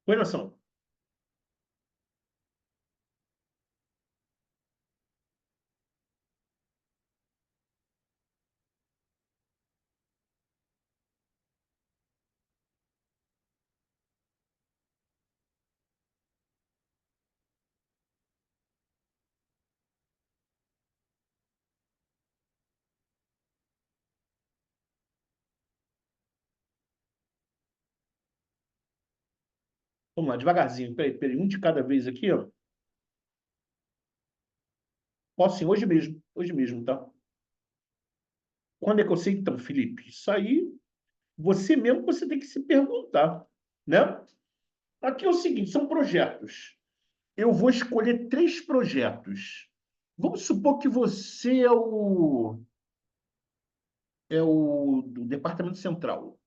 A: Põe nação. Vamos lá, devagarzinho. Peraí, peraí. Um de cada vez aqui, ó. Posso sim, hoje mesmo. Hoje mesmo, tá? Quando é que eu sei, então, Felipe? Isso aí, você mesmo você tem que se perguntar, né? Aqui é o seguinte, são projetos. Eu vou escolher 3 projetos. Vamos supor que você é o do Departamento Central.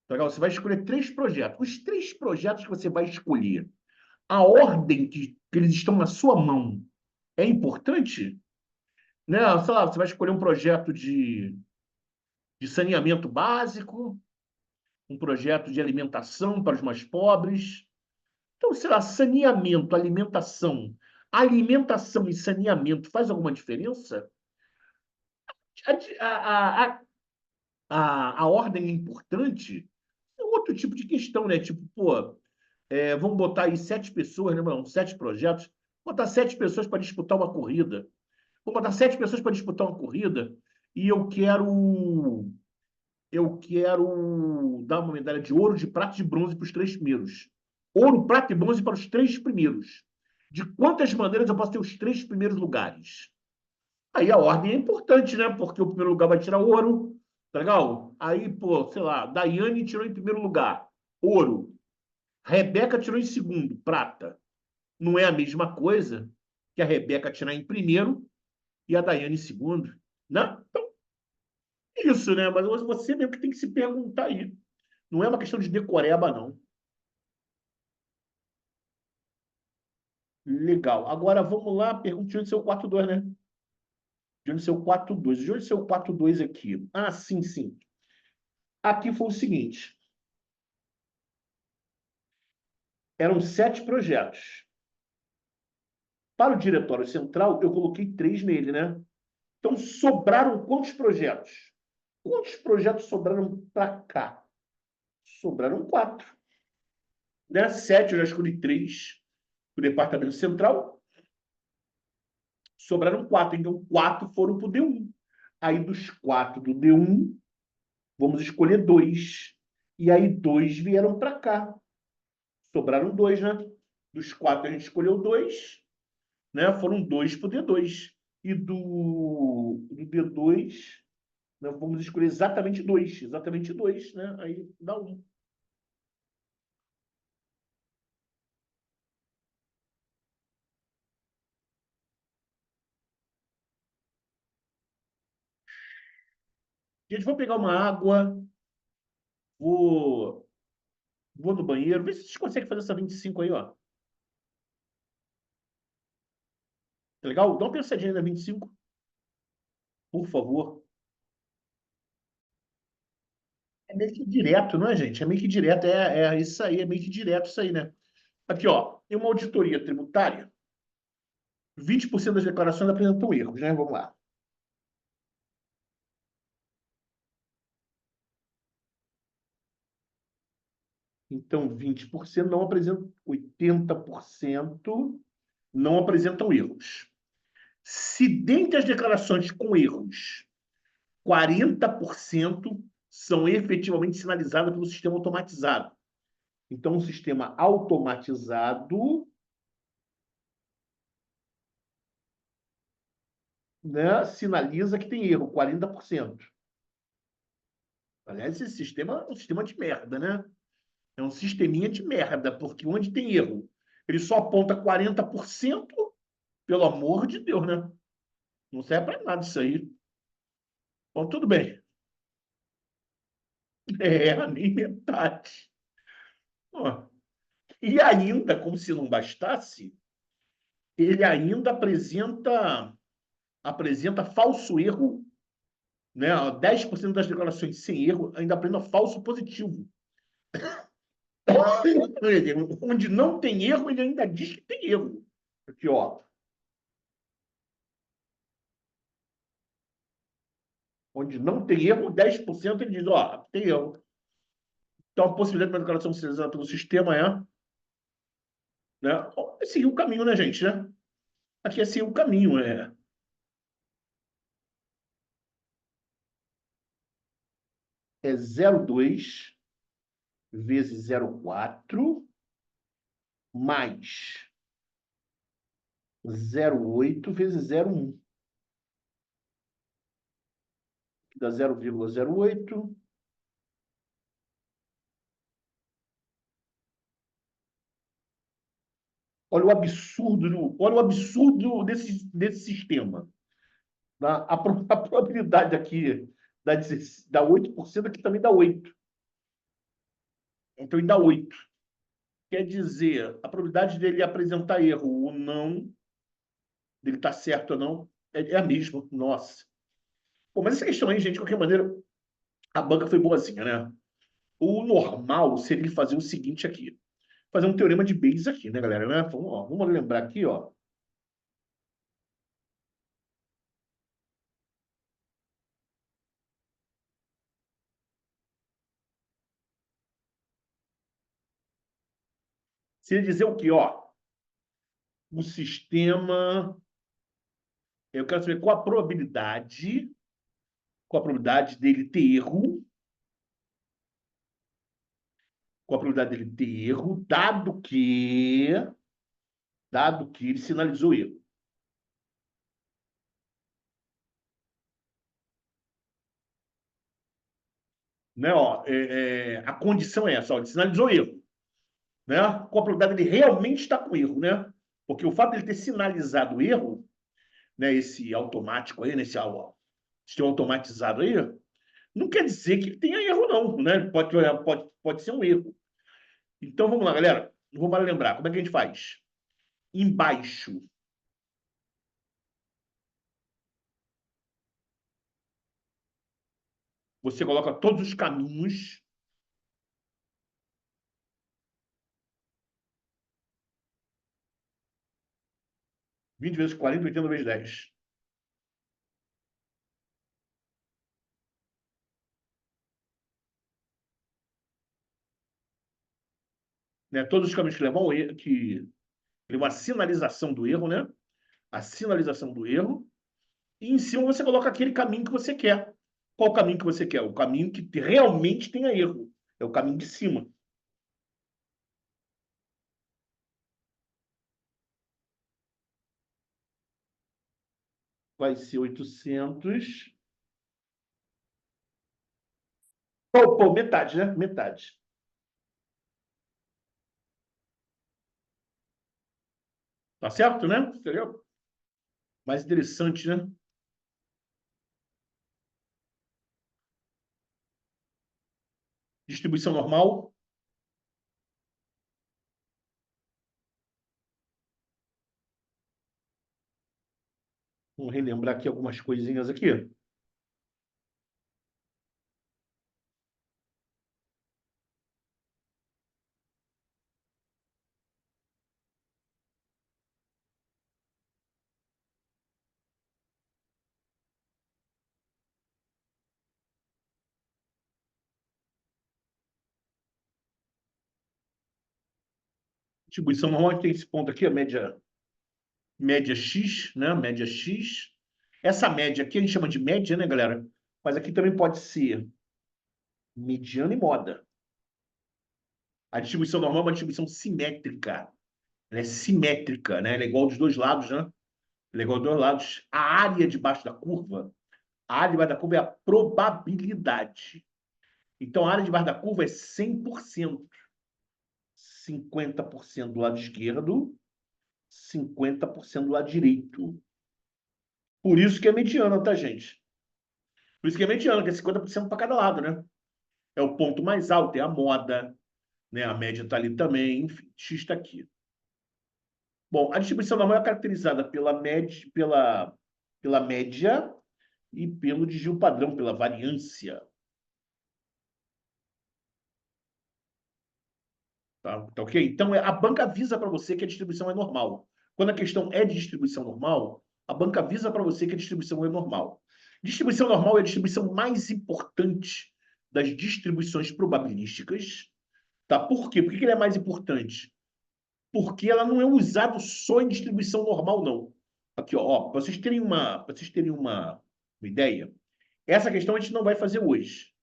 A: Tá legal? Você vai escolher 3 projetos. Os 3 projetos que você vai escolher, a ordem que eles estão na sua mão é importante? Né? Sei lá, você vai escolher um projeto de saneamento básico, um projeto de alimentação para os mais pobres. Então, sei lá, saneamento, alimentação. Alimentação e saneamento faz alguma diferença? A, a ordem é importante? É outro tipo de questão, né? Tipo, pô, vamos botar aí 7 pessoas, né, mano? 7 projetos. Botar 7 pessoas para disputar uma corrida. Vou botar 7 pessoas para disputar uma corrida e eu quero dar uma medalha de ouro, de prata e de bronze para os 3 primeiros. Ouro, prata e bronze para os 3 primeiros. De quantas maneiras eu posso ter os 3 primeiros lugares? Aí a ordem é importante, né? Porque o primeiro lugar vai tirar ouro, tá legal? Aí, pô, sei lá, Daiane tirou em primeiro lugar, ouro. Rebeca tirou em segundo, prata. Não é a mesma coisa que a Rebeca tirar em primeiro e a Daiane em segundo, né? Então, é isso, né? Mas você mesmo que tem que se perguntar aí. Não é uma questão de decoreba, não. Legal. Agora vamos lá, pergunta de onde saiu o 4-2, né? De onde saiu o 4-2? De onde saiu o 4-2 aqui? Ah, sim, sim. Aqui foi o seguinte: eram 7 projetos. Para o Diretório Central, eu coloquei 3 nele, né? Então, sobraram quantos projetos? Quantos projetos sobraram para cá? Sobraram 4. Né? 7, eu já escolhi 3 para o Departamento Central. Sobraram 4. Então, 4 foram para o D1. Aí, dos 4 do D1, vamos escolher 2. E aí, 2 vieram para cá. Sobraram 2, né? Dos 4, a gente escolheu 2. Né? Foram 2 para o D2. E do D2, nós vamos escolher exatamente dois, né? Aí dá 1. Gente, vou pegar uma água, vou, vou no banheiro, vê se vocês conseguem fazer essa 25 aí, ó. Tá legal? Dá uma pensadinha na 25, por favor. É meio que direto, não é, gente? É meio que direto, é isso aí, é meio que direto isso aí, né? Aqui, ó, em uma auditoria tributária, 20% das declarações apresentam erros, né? Vamos lá. Então, 20% não apresentam, 80% não apresentam erros. Se dentre as declarações com erros, 40% são efetivamente sinalizadas pelo sistema automatizado, Então, um sistema automatizado, né, sinaliza que tem erro, 40%. Aliás, esse sistema é um sistema de merda, né? É um sisteminha de merda, porque onde tem erro, ele só aponta 40%, pelo amor de Deus, né? Não serve para nada isso aí. Bom, tudo bem. É, nem metade. Ó, e ainda, como se não bastasse, ele ainda apresenta falso erro, né? 10% das declarações sem erro ainda apresenta falso positivo. Onde não tem erro, ele ainda diz que tem erro. Aqui, ó. Onde não tem erro, 10% ele diz, ó, tem erro. Então, a possibilidade de uma declaração ser usada pelo sistema é, né? É seguir o caminho, né, gente, né? Aqui é seguir o caminho, é 0,2 vezes 0,4 mais 0,8 vezes 0,1, que dá 0,08. Olha o absurdo desse sistema. A probabilidade aqui dá 8%, aqui também dá 8. Então, ele dá 8. Quer dizer, a probabilidade dele apresentar erro ou não, dele estar certo ou não, é a mesma. Nossa. Bom, mas essa questão aí, gente, de qualquer maneira, a banca foi boazinha, né? O normal seria ele fazer o seguinte aqui. Fazer um teorema de Bayes aqui, né, galera? Né? Vamos lembrar aqui, ó. Se ele dizer o quê, ó? O sistema... Eu quero saber qual a probabilidade dele ter erro, qual a probabilidade dele ter erro, dado que ele sinalizou erro. Né? Ó, a condição é essa, ó, ele sinalizou erro. Né? Qual a probabilidade dele realmente estar com erro, né? Porque o fato de ele ter sinalizado erro, né, esse automático aí, nesse sistema automatizado aí, não quer dizer que tenha erro, não, né? Pode ser um erro. Então, vamos lá, galera. Vamos para lembrar. Como é que a gente faz? Embaixo, você coloca todos os caminhos. 20 vezes 40, 80 vezes 10. Né? Todos os caminhos que levam ao erro, que levam a sinalização do erro, né? A sinalização do erro. E em cima você coloca aquele caminho que você quer. Qual o caminho que você quer? O caminho que realmente tenha erro. É o caminho de cima. Vai ser 800. Pô, metade, né? Metade. Tá certo, né? Entendeu? Mais interessante, né? Distribuição normal. Vamos relembrar aqui algumas coisinhas aqui. Distribuição normal, tem esse ponto aqui, a média X, né? Média X. Essa média aqui a gente chama de média, né, galera? Mas aqui também pode ser mediana e moda. A distribuição normal é uma distribuição simétrica. Ela é simétrica, né? Ela é igual dos dois lados, né? Ela é igual dos dois lados. A área debaixo da curva, a área debaixo da curva é a probabilidade. Então, a área debaixo da curva é 100%. 50% do lado esquerdo, 50% do lado direito. Por isso que é mediana, tá, gente? Por isso que é mediana, que é 50% para cada lado, né? É o ponto mais alto, é a moda, né? A média está ali também, enfim, X está aqui. Bom, a distribuição normal é caracterizada pela média e pelo desvio padrão, pela variância. Tá ok? Então, a banca avisa para você que a distribuição é normal. Quando a questão é de distribuição normal, a banca avisa para você que a distribuição é normal. Distribuição normal é a distribuição mais importante das distribuições probabilísticas. Tá? Por quê? Por que ela é mais importante? Porque ela não é usada só em distribuição normal, não. Aqui, ó, para vocês terem uma ideia, essa questão a gente não vai fazer hoje.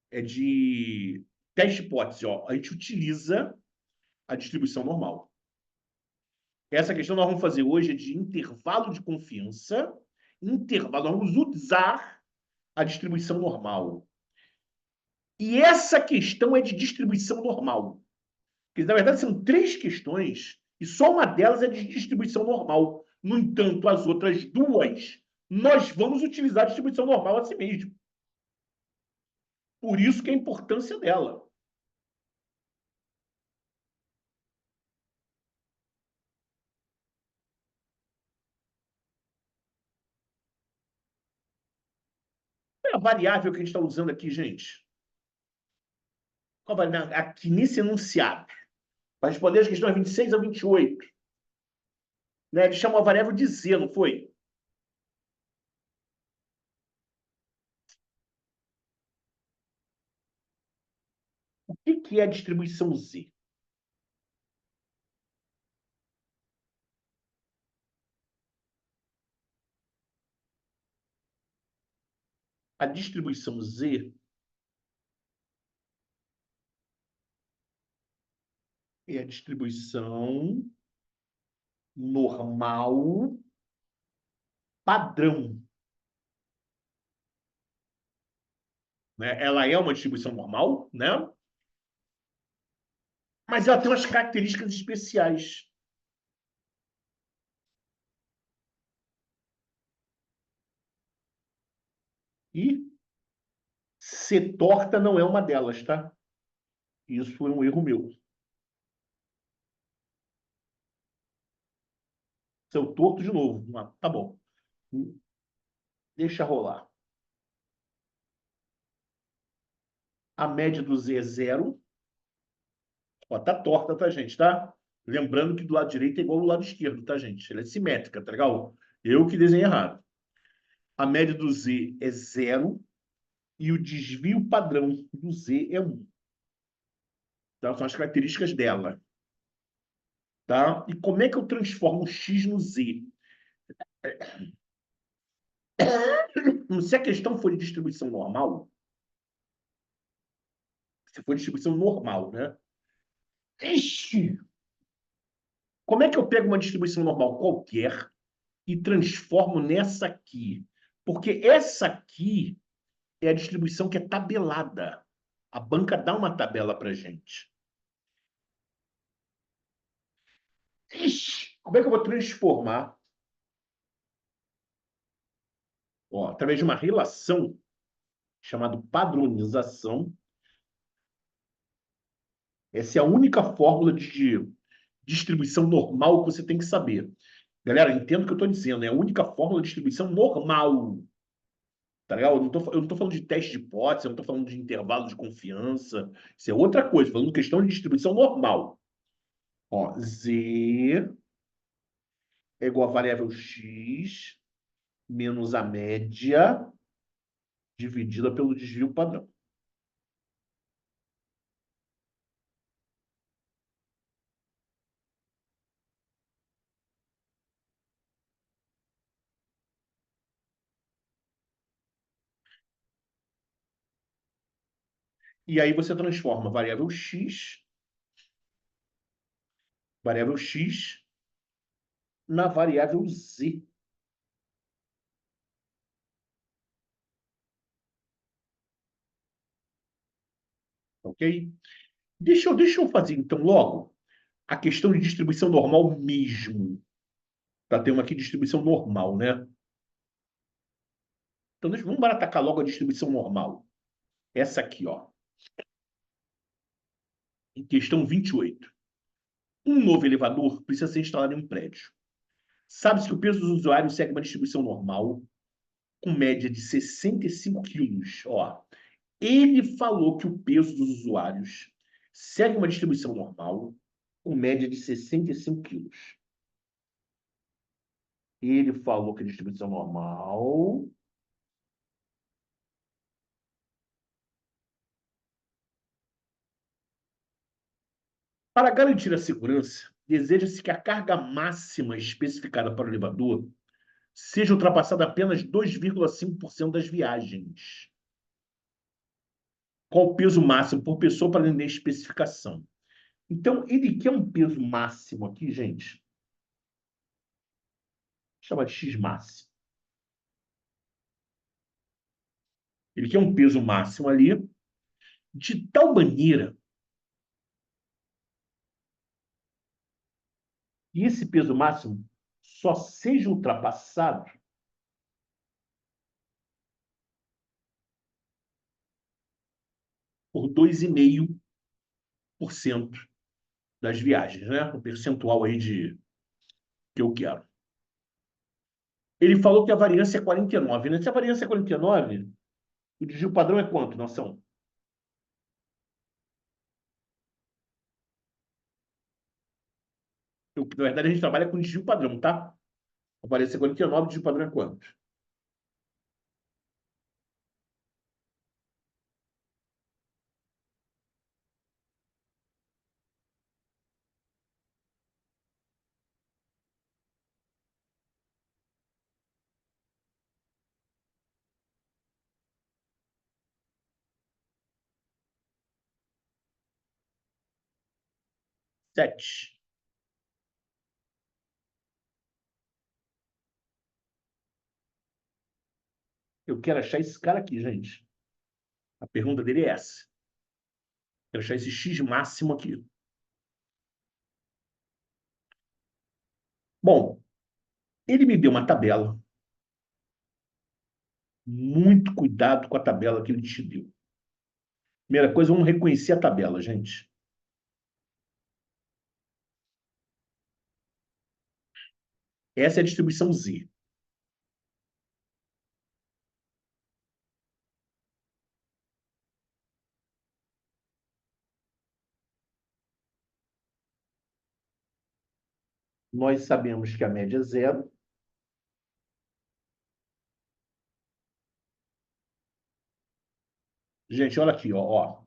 A: É de teste hipótese, ó. A gente utiliza a distribuição normal. Essa questão nós vamos fazer hoje é de intervalo de confiança. Intervalo, nós vamos usar a distribuição normal. E essa questão é de distribuição normal. Porque, na verdade, são três questões e só uma delas é de distribuição normal. No entanto, as outras duas, nós vamos utilizar a distribuição normal a si mesmo. Por isso que é a importância dela. Qual é a variável que a gente está usando aqui, gente? Qual a variável? Aqui nesse enunciado. Para responder as questões 26 a 28. Né? Ele chama a variável de Z, não foi? O que é a distribuição Z? A distribuição Z é a distribuição normal padrão. Né? Ela é uma distribuição normal, né? Mas ela tem umas características especiais. E ser torta não é uma delas, tá? Isso é um erro meu. Seu torto de novo. Tá bom. Deixa rolar. A média do Z é zero. Ó, tá torta, tá, gente? Tá? Lembrando que do lado direito é igual ao lado esquerdo, tá, gente? Ela é simétrica, tá legal? Eu que desenhei errado. A média do Z é zero e o desvio padrão do Z é 1. Tá? São as características dela. Tá? E como é que eu transformo o X no Z? Se a questão for de distribuição normal, se for distribuição normal, né? Ixi! Como é que eu pego uma distribuição normal qualquer e transformo nessa aqui? Porque essa aqui é a distribuição que é tabelada. A banca dá uma tabela para gente. Ixi! Como é que eu vou transformar? Ó, através de uma relação chamada padronização. Essa é a única fórmula de distribuição normal que você tem que saber. Galera, entendo o que eu estou dizendo. É a única fórmula de distribuição normal. Tá legal? Eu não tô falando de teste de hipótese, eu não estou falando de intervalo de confiança. Isso é outra coisa. Falando de questão de distribuição normal. Ó, Z é igual a variável X menos a média dividida pelo desvio padrão. E aí você transforma a variável X variável x na variável z. Ok? Deixa eu fazer, então, logo, a questão de distribuição normal mesmo. Tá, tem uma aqui, distribuição normal, né? Então, vamos atacar logo a distribuição normal. Essa aqui, ó. Em questão 28. Um novo elevador precisa ser instalado em um prédio. Sabe-se que o peso dos usuários segue uma distribuição normal, com média de 65 quilos. Ó, ele falou que o peso dos usuários segue uma distribuição normal, com média de 65 quilos. Ele falou que a distribuição normal. Para garantir a segurança, deseja-se que a carga máxima especificada para o elevador seja ultrapassada apenas 2,5% das viagens. Qual o peso máximo por pessoa para atender a especificação? Então, ele quer um peso máximo aqui, gente. Chama de X máximo. Ele quer um peso máximo ali, de tal maneira que esse peso máximo só seja ultrapassado por 2,5% das viagens, né? O percentual aí de que eu quero. Ele falou que a variância é 49, né? Se a variância é 49, o desvio padrão é quanto, nação? Na verdade, a gente trabalha com desvio padrão, tá? A variância é 49, o desvio padrão é quanto? 7. Eu quero achar esse cara aqui, gente. A pergunta dele é essa. Quero achar esse X máximo aqui. Bom, ele me deu uma tabela. Muito cuidado com a tabela que ele te deu. Primeira coisa, vamos reconhecer a tabela, gente. Essa é a distribuição Z. Nós sabemos que a média é zero. Gente, olha aqui, ó.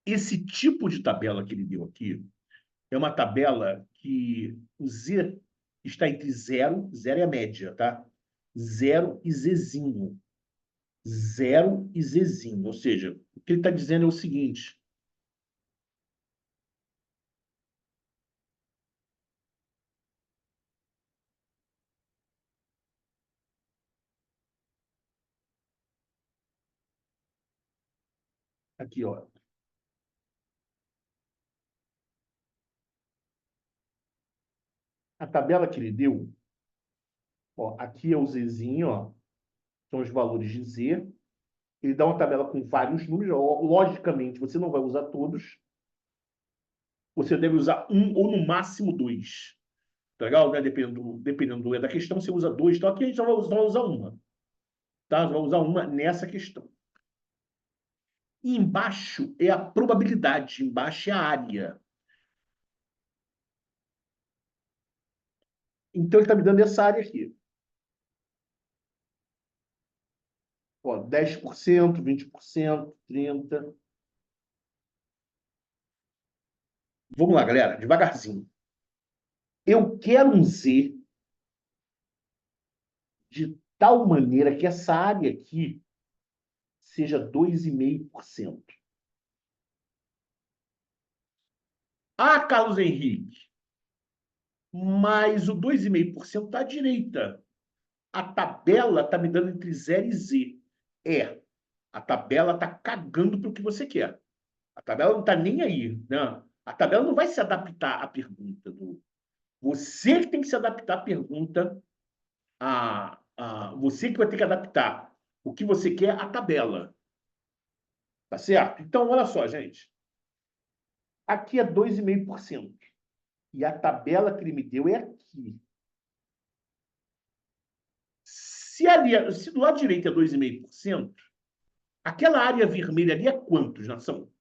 A: Esse tipo de tabela que ele deu aqui é uma tabela que o Z está entre zero é a média, tá? Zero e Zzinho. Zero e Zzinho. Ou seja, o que ele está dizendo é o seguinte. Aqui, ó. A tabela que ele deu, ó, aqui é o Zzinho, ó, são os valores de Z. Ele dá uma tabela com vários números. Logicamente, você não vai usar todos. Você deve usar um ou no máximo dois. Tá legal? Né? Dependendo da questão, você usa dois. Então aqui a gente só vai usar uma. Tá? Vai usar uma nessa questão. E embaixo é a probabilidade, embaixo é a área. Então ele está me dando essa área aqui. Ó, 10%, 20%, 30%. Vamos lá, galera, devagarzinho. Eu quero um Z de tal maneira que essa área aqui seja 2,5%. Ah, Carlos Henrique, mas o 2,5% está à direita. A tabela está me dando entre 0 e Z. É, a tabela está cagando para o que você quer. A tabela não está nem aí, né? A tabela não vai se adaptar à pergunta. Você que tem que se adaptar à pergunta, você que vai ter que adaptar o que você quer à tabela. Tá certo? Então, olha só, gente. Aqui é 2,5%. E a tabela que ele me deu é aqui. Se do lado direito é 2,5%, aquela área vermelha ali é quantos, nação?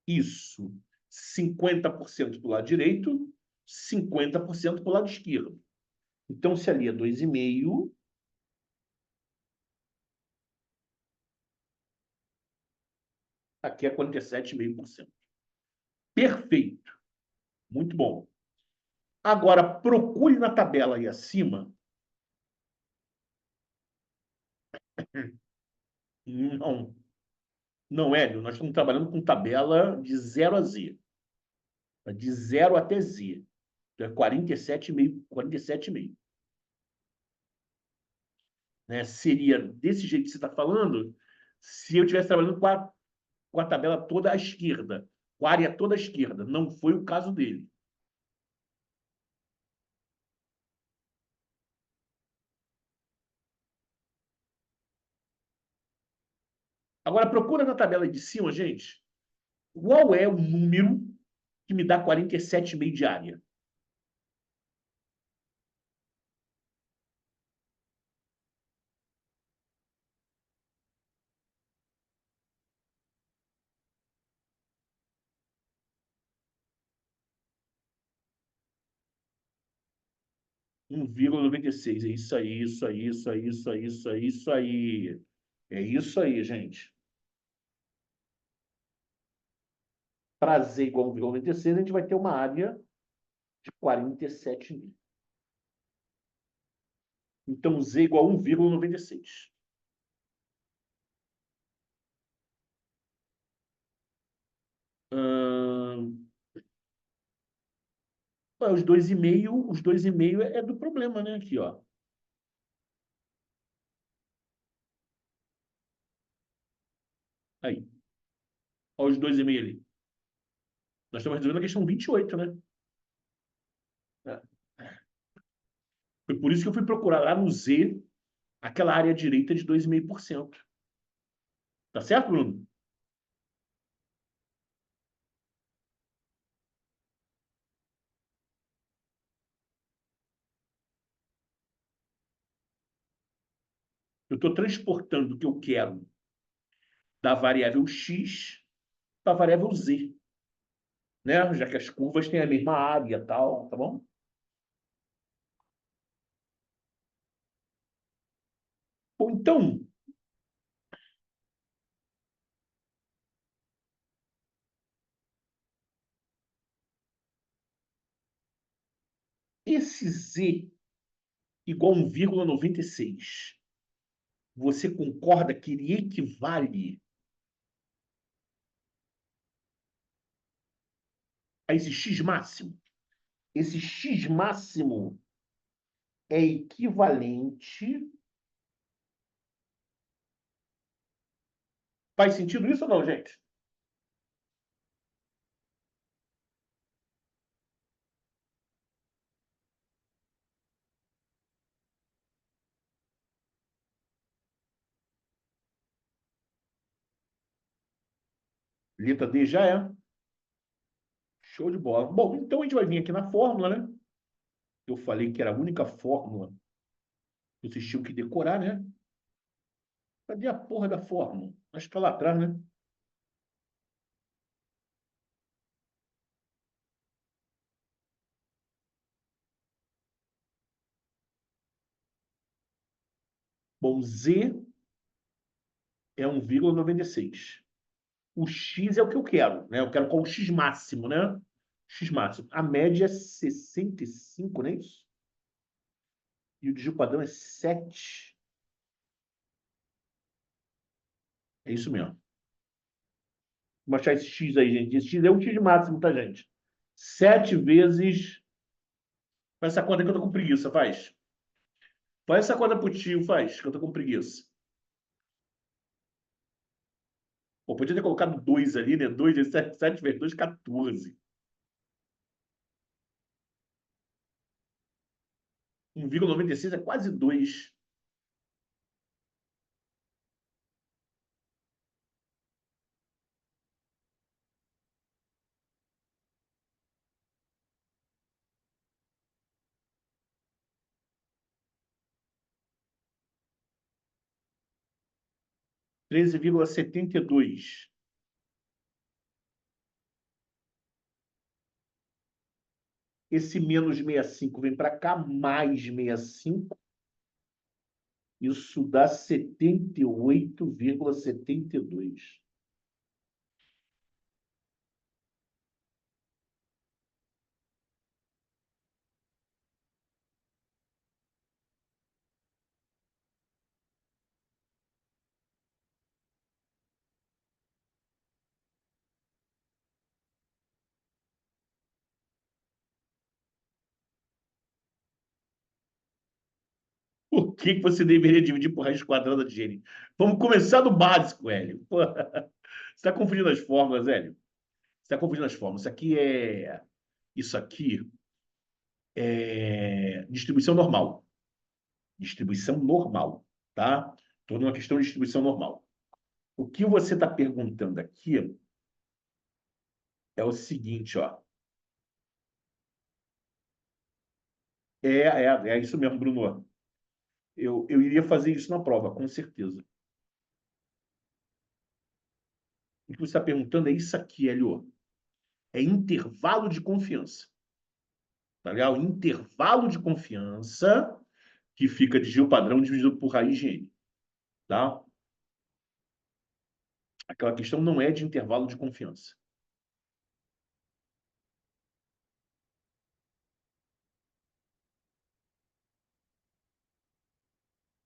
A: Isso. 50% para o lado direito, 50% para o lado esquerdo. Então, se ali é 2,5%, aqui é 47,5%. Perfeito. Muito bom. Agora, procure na tabela aí acima. Não, não, Hélio, nós estamos trabalhando com tabela de 0 a Z. De 0 até Z. Então, é 47,5, 47,5. Né? Seria desse jeito que você está falando, se eu estivesse trabalhando com a tabela toda à esquerda, com a área toda à esquerda. Não foi o caso dele. Agora, procura na tabela de cima, gente, qual é o número que me dá 47,5 de área? Um 1,96. É isso aí, isso aí, isso aí, isso aí, isso aí, isso aí. É isso aí, gente. Para Z igual a 1,96, a gente vai ter uma área de 47,5. Então, Z igual a 1,96. Hum, os dois e meio é do problema, né? Aqui, ó. Aí. Olha os 2,5 ali. Nós estamos resolvendo a questão 28, né? É. Foi por isso que eu fui procurar lá no Z aquela área direita de 2,5%. Tá certo, Bruno? Eu estou transportando o que eu quero da variável x para a variável z, né? Já que as curvas têm a mesma área e tal, tá bom? Bom, então, esse z igual a 1,96, você concorda que ele equivale a esse x máximo? Esse x máximo é equivalente. Faz sentido isso ou não, gente? Letra D já é. Show de bola. Bom, então a gente vai vir aqui na fórmula, né? Eu falei que era a única fórmula que vocês tinham que decorar, né? Cadê a porra da fórmula? Acho que tá lá atrás, né? Bom, Z é 1,96. O X é o que eu quero, né? Eu quero qual o X máximo, né? X máximo. A média é 65, não é isso? E o desvio padrão é 7. É isso mesmo. Vou achar esse X aí, gente. Esse X é o X máximo, tá, gente? 7 vezes. Faz essa conta que eu tô com preguiça, faz. Faz essa conta pro tio, faz, que eu tô com preguiça. Pô, podia ter colocado 2 ali, né? 2 vezes 7, 7 vezes 2, 14. 1,96 é quase 2. 13,72. Esse menos 65 vem para cá, mais 65. Isso dá 78,72. Por que que você deveria dividir por raiz quadrada de N? Vamos começar do básico, Hélio. Pô, você está confundindo as fórmulas, Hélio. Você está confundindo as fórmulas. Isso aqui é distribuição normal. Distribuição normal, tá? Toda uma questão de distribuição normal. O que você está perguntando aqui é o seguinte, ó. É isso mesmo, Bruno. Eu iria fazer isso na prova, com certeza. O que você está perguntando é isso aqui, Hélio. É intervalo de confiança. Tá legal? Intervalo de confiança que fica de G padrão dividido por raiz de N. Tá? Aquela questão não é de intervalo de confiança.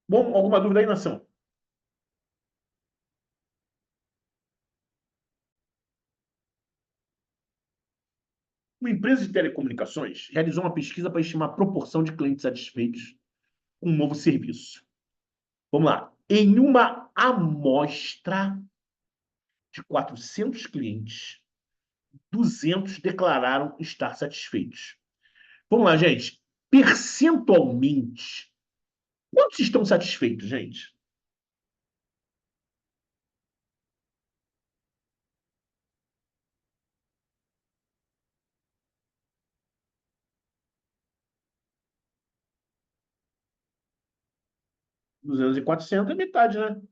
A: Bom, alguma dúvida aí, nação? Uma empresa de telecomunicações realizou uma pesquisa para estimar a proporção de clientes satisfeitos com um novo serviço. Vamos lá. Em uma amostra de 400 clientes, 200 declararam estar satisfeitos. Vamos lá, gente. Percentualmente, quantos estão satisfeitos, gente? 200 e 400 é metade, né?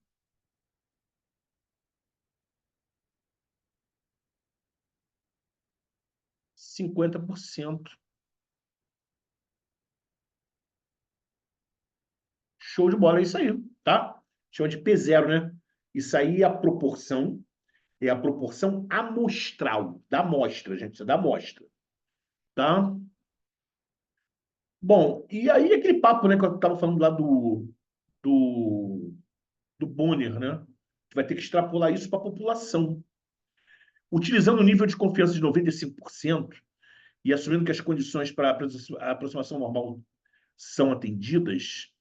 A: 50%. Show de bola, é isso aí, tá? Chama de P0, né? Isso aí é a proporção amostral, da amostra, gente, isso é da amostra, tá? Bom, e aí aquele papo, né, que eu estava falando lá do, do Bonner, né? Que vai ter que extrapolar isso para a população. Utilizando o nível de confiança de 95% e assumindo que as condições para a aproximação normal são atendidas,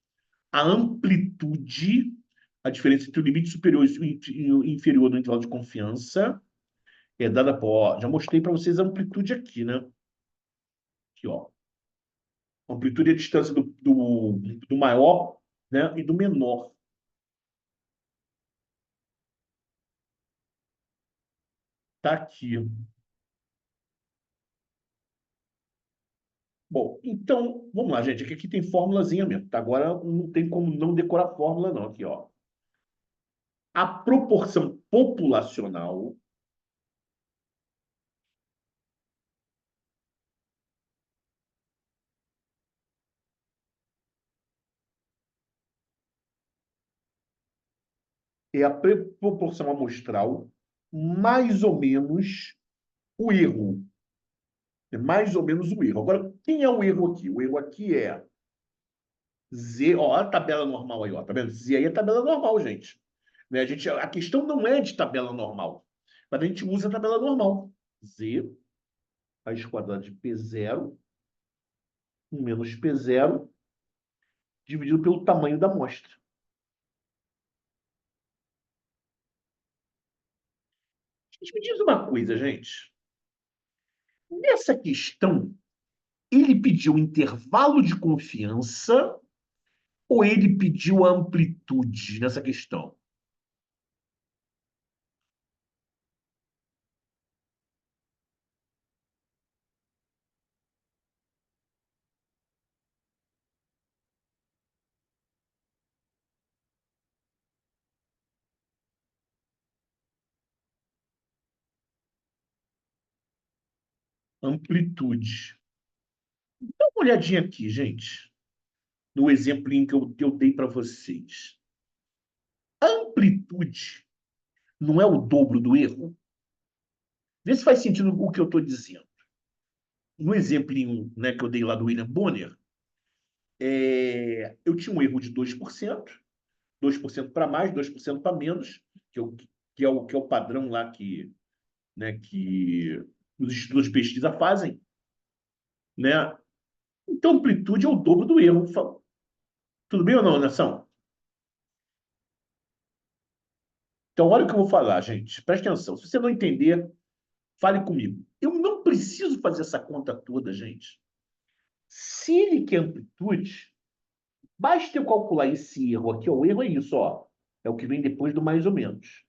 A: a amplitude, a diferença entre o limite superior e o inferior do intervalo de confiança é dada por, ó, já mostrei para vocês a amplitude aqui, né? Aqui, ó. A amplitude é a distância do maior, né, e do menor. Tá aqui. Bom, então, vamos lá, gente. Aqui tem formulazinha mesmo, tá? Agora não tem como não decorar a fórmula, não. Aqui, ó. A proporção populacional é a proporção amostral mais ou menos o erro. É mais ou menos o erro. Agora, quem é o erro aqui? O erro aqui é Z, ó, a tabela normal aí, ó, tá vendo? Z aí é tabela normal, gente. Né? A questão não é de tabela normal, mas a gente usa a tabela normal. Z, raiz quadrada de P0, menos P0, dividido pelo tamanho da amostra. Me diz uma coisa, gente. Nessa questão, ele pediu intervalo de confiança ou ele pediu amplitude nessa questão? Amplitude. Dá uma olhadinha aqui, gente, no exemplinho que eu dei para vocês. Amplitude não é o dobro do erro? Vê se faz sentido o que eu estou dizendo. No exemplinho, né, que eu dei lá do William Bonner, eu tinha um erro de 2% para mais, 2% para menos, que é o padrão lá que os estudos de pesquisa fazem. Né? Então, amplitude é o dobro do erro. Tudo bem ou não, Nação? Então, olha o que eu vou falar, gente. Presta atenção. Se você não entender, fale comigo. Eu não preciso fazer essa conta toda, gente. Se ele quer amplitude, basta eu calcular esse erro aqui. Ó. O erro é isso, ó. É o que vem depois do mais ou menos.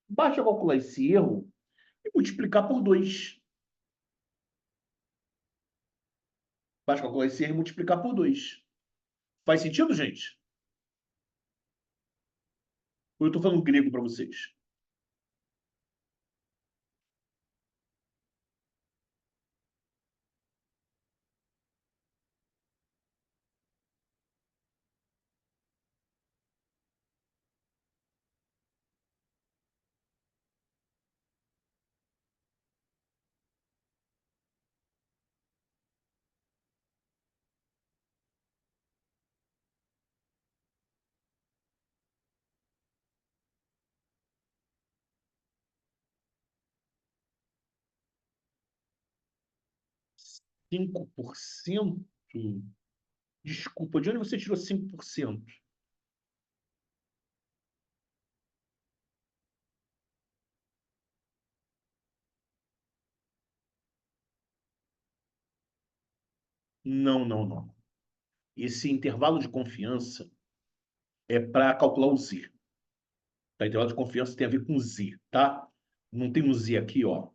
A: Basta eu calcular esse erro e multiplicar por 2. Basta calcular esse erro e multiplicar por 2. Faz sentido, gente? Ou eu estou falando grego para vocês? 5%? Desculpa, de onde você tirou 5%? Não, não, não. Esse intervalo de confiança é para calcular o Z. Tá? Intervalo de confiança tem a ver com Z, tá? Não tem um Z aqui, ó.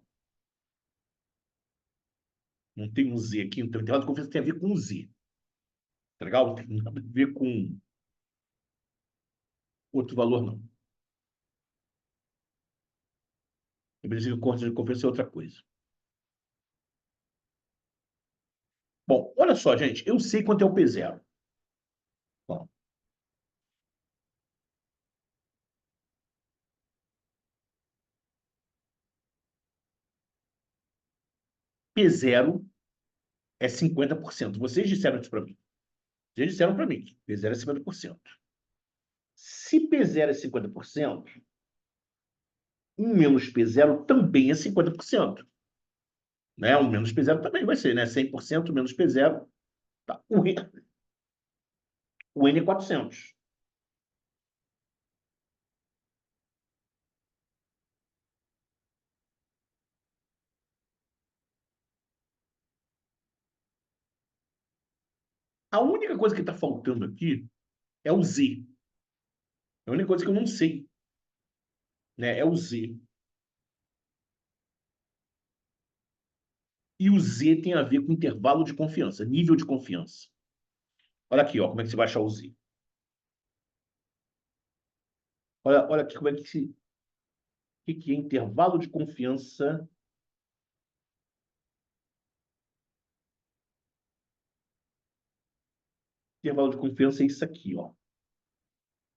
A: Não tem um Z aqui. Então, intervalo de confiança tem a ver com Z. Tá legal? Não tem nada a ver com outro valor, não. O Brasil de confiança é outra coisa. Bom, olha só, gente. Eu sei quanto é o P0. Bom, P0 é 50%. Vocês disseram isso para mim. Vocês disseram para mim que P0 é 50%. Se P0 é 50%, 1 menos P0 também é 50%. Né? O menos P0 também vai ser, né? 100% menos P0. Tá. O N é 400. A única coisa que está faltando aqui é o Z. É a única coisa que eu não sei. Né? É o Z. E o Z tem a ver com intervalo de confiança, nível de confiança. Olha aqui, ó, como é que você vai achar o Z. Olha aqui como é que é intervalo de confiança. Intervalo de confiança é isso aqui, ó.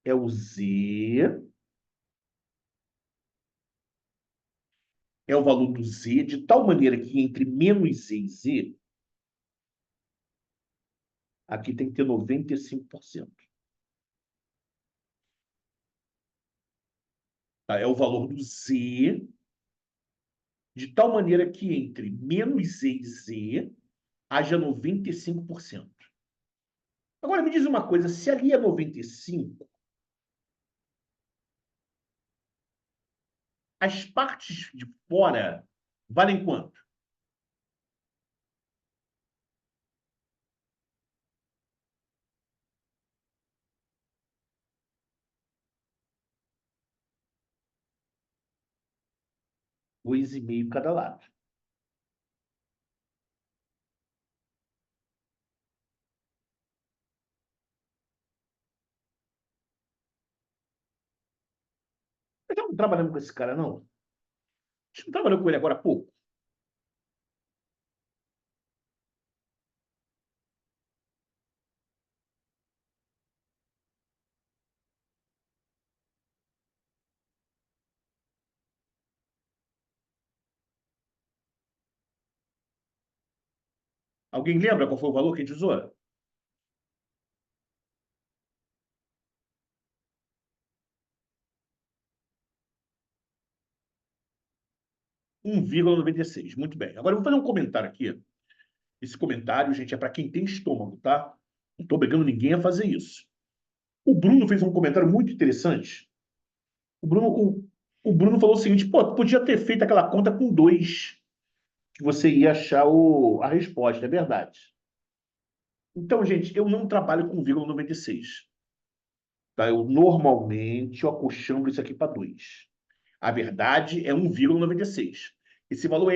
A: É o Z é o valor do Z, de tal maneira que entre menos Z e Z, aqui tem que ter 95%. Tá? É o valor do Z, de tal maneira que entre menos Z e Z, haja 95%. Agora, me diz uma coisa, se ali é 95, as partes de fora valem quanto? Dois e meio cada lado. Eu não trabalhando com esse cara, não. A gente não trabalhou com ele agora há pouco. Alguém lembra qual foi o valor que a gente usou? 1,96. Muito bem. Agora eu vou fazer um comentário aqui. Esse comentário, gente, é para quem tem estômago, tá? Não estou obrigando ninguém a fazer isso. O Bruno fez um comentário muito interessante. O Bruno falou o seguinte: pô, podia ter feito aquela conta com dois, que você ia achar a resposta. É verdade. Então, gente, eu não trabalho com 1,96. Tá? Eu normalmente eu acolchando isso aqui para dois. A verdade é 1,96. Esse valor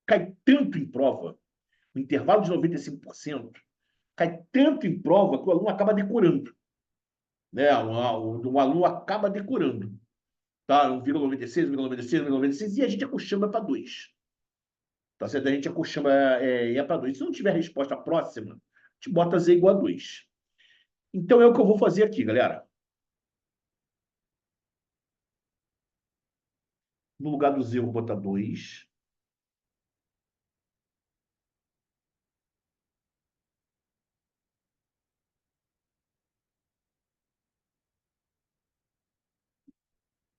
A: cai tanto em prova, o intervalo de 95% cai tanto em prova que o aluno acaba decorando. Né? O aluno acaba decorando. Tá? 1,96, 1,96, 1,96, e a gente acolchando para dois. Tá certo? A gente acolchando para dois. Se não tiver resposta próxima, a gente bota Z igual a 2. Então é o que eu vou fazer aqui, galera. No lugar do Z, eu vou botar 2.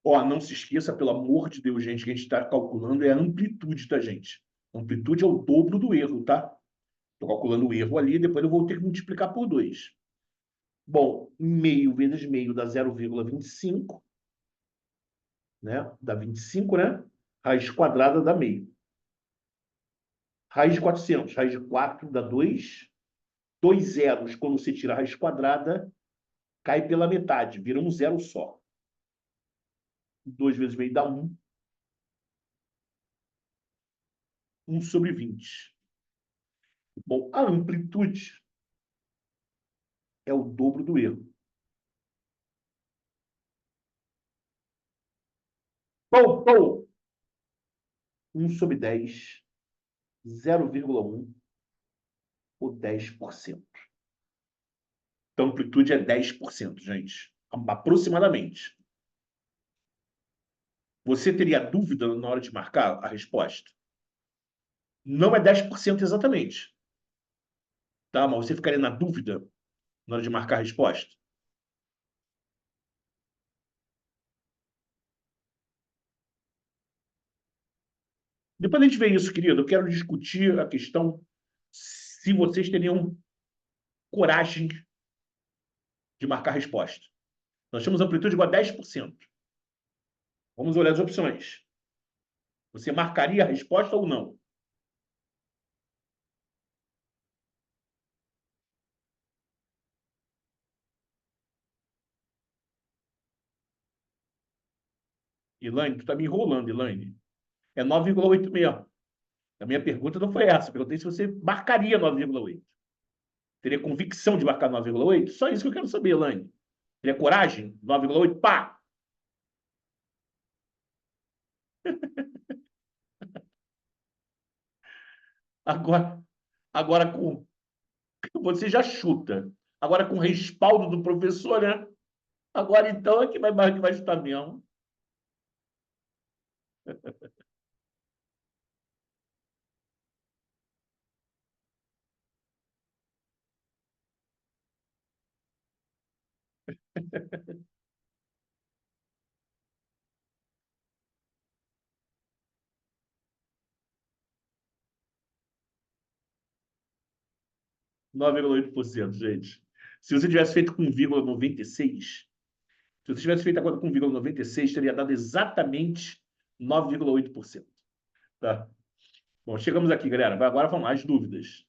A: Ó, não se esqueça, pelo amor de Deus, gente, que a gente está calculando é a amplitude, tá, gente? A amplitude é o dobro do erro, tá? Estou calculando o erro ali, depois eu vou ter que multiplicar por 2. Bom, meio vezes meio dá 0,25, né? Dá 25, né? Raiz quadrada dá meio. Raiz de 400, raiz de 4 dá 2. Dois zeros, quando você tira a raiz quadrada, cai pela metade, vira um zero só. 2 vezes meio dá 1. 1 sobre 20. Bom, a amplitude é o dobro do erro. Pou! 1 sobre 10, 0,1 ou 10%. Então, a amplitude é 10%, gente. Aproximadamente. Você teria dúvida na hora de marcar a resposta? Não é 10% exatamente. Tá? Mas você ficaria na dúvida na hora de marcar a resposta? Depois a gente vê isso, querido. Eu quero discutir a questão se vocês teriam coragem de marcar a resposta. Nós temos amplitude igual a 10%. Vamos olhar as opções. Você marcaria a resposta ou não? Elaine, tu está me enrolando, Elaine. É 9,8 mesmo. A minha pergunta não foi essa. Eu perguntei se você marcaria 9,8. Teria convicção de marcar 9,8? Só isso que eu quero saber, Elaine. Teria coragem? 9,8? Pá! Agora, agora com. Você já chuta. Agora com respaldo do professor, né? Agora então é que vai chutar mesmo. 9,8%, gente. Se você tivesse feito com 0,96, se você tivesse feito agora com 0,96, teria dado exatamente 9,8%. Tá? Bom, chegamos aqui, galera. Agora vamos às dúvidas.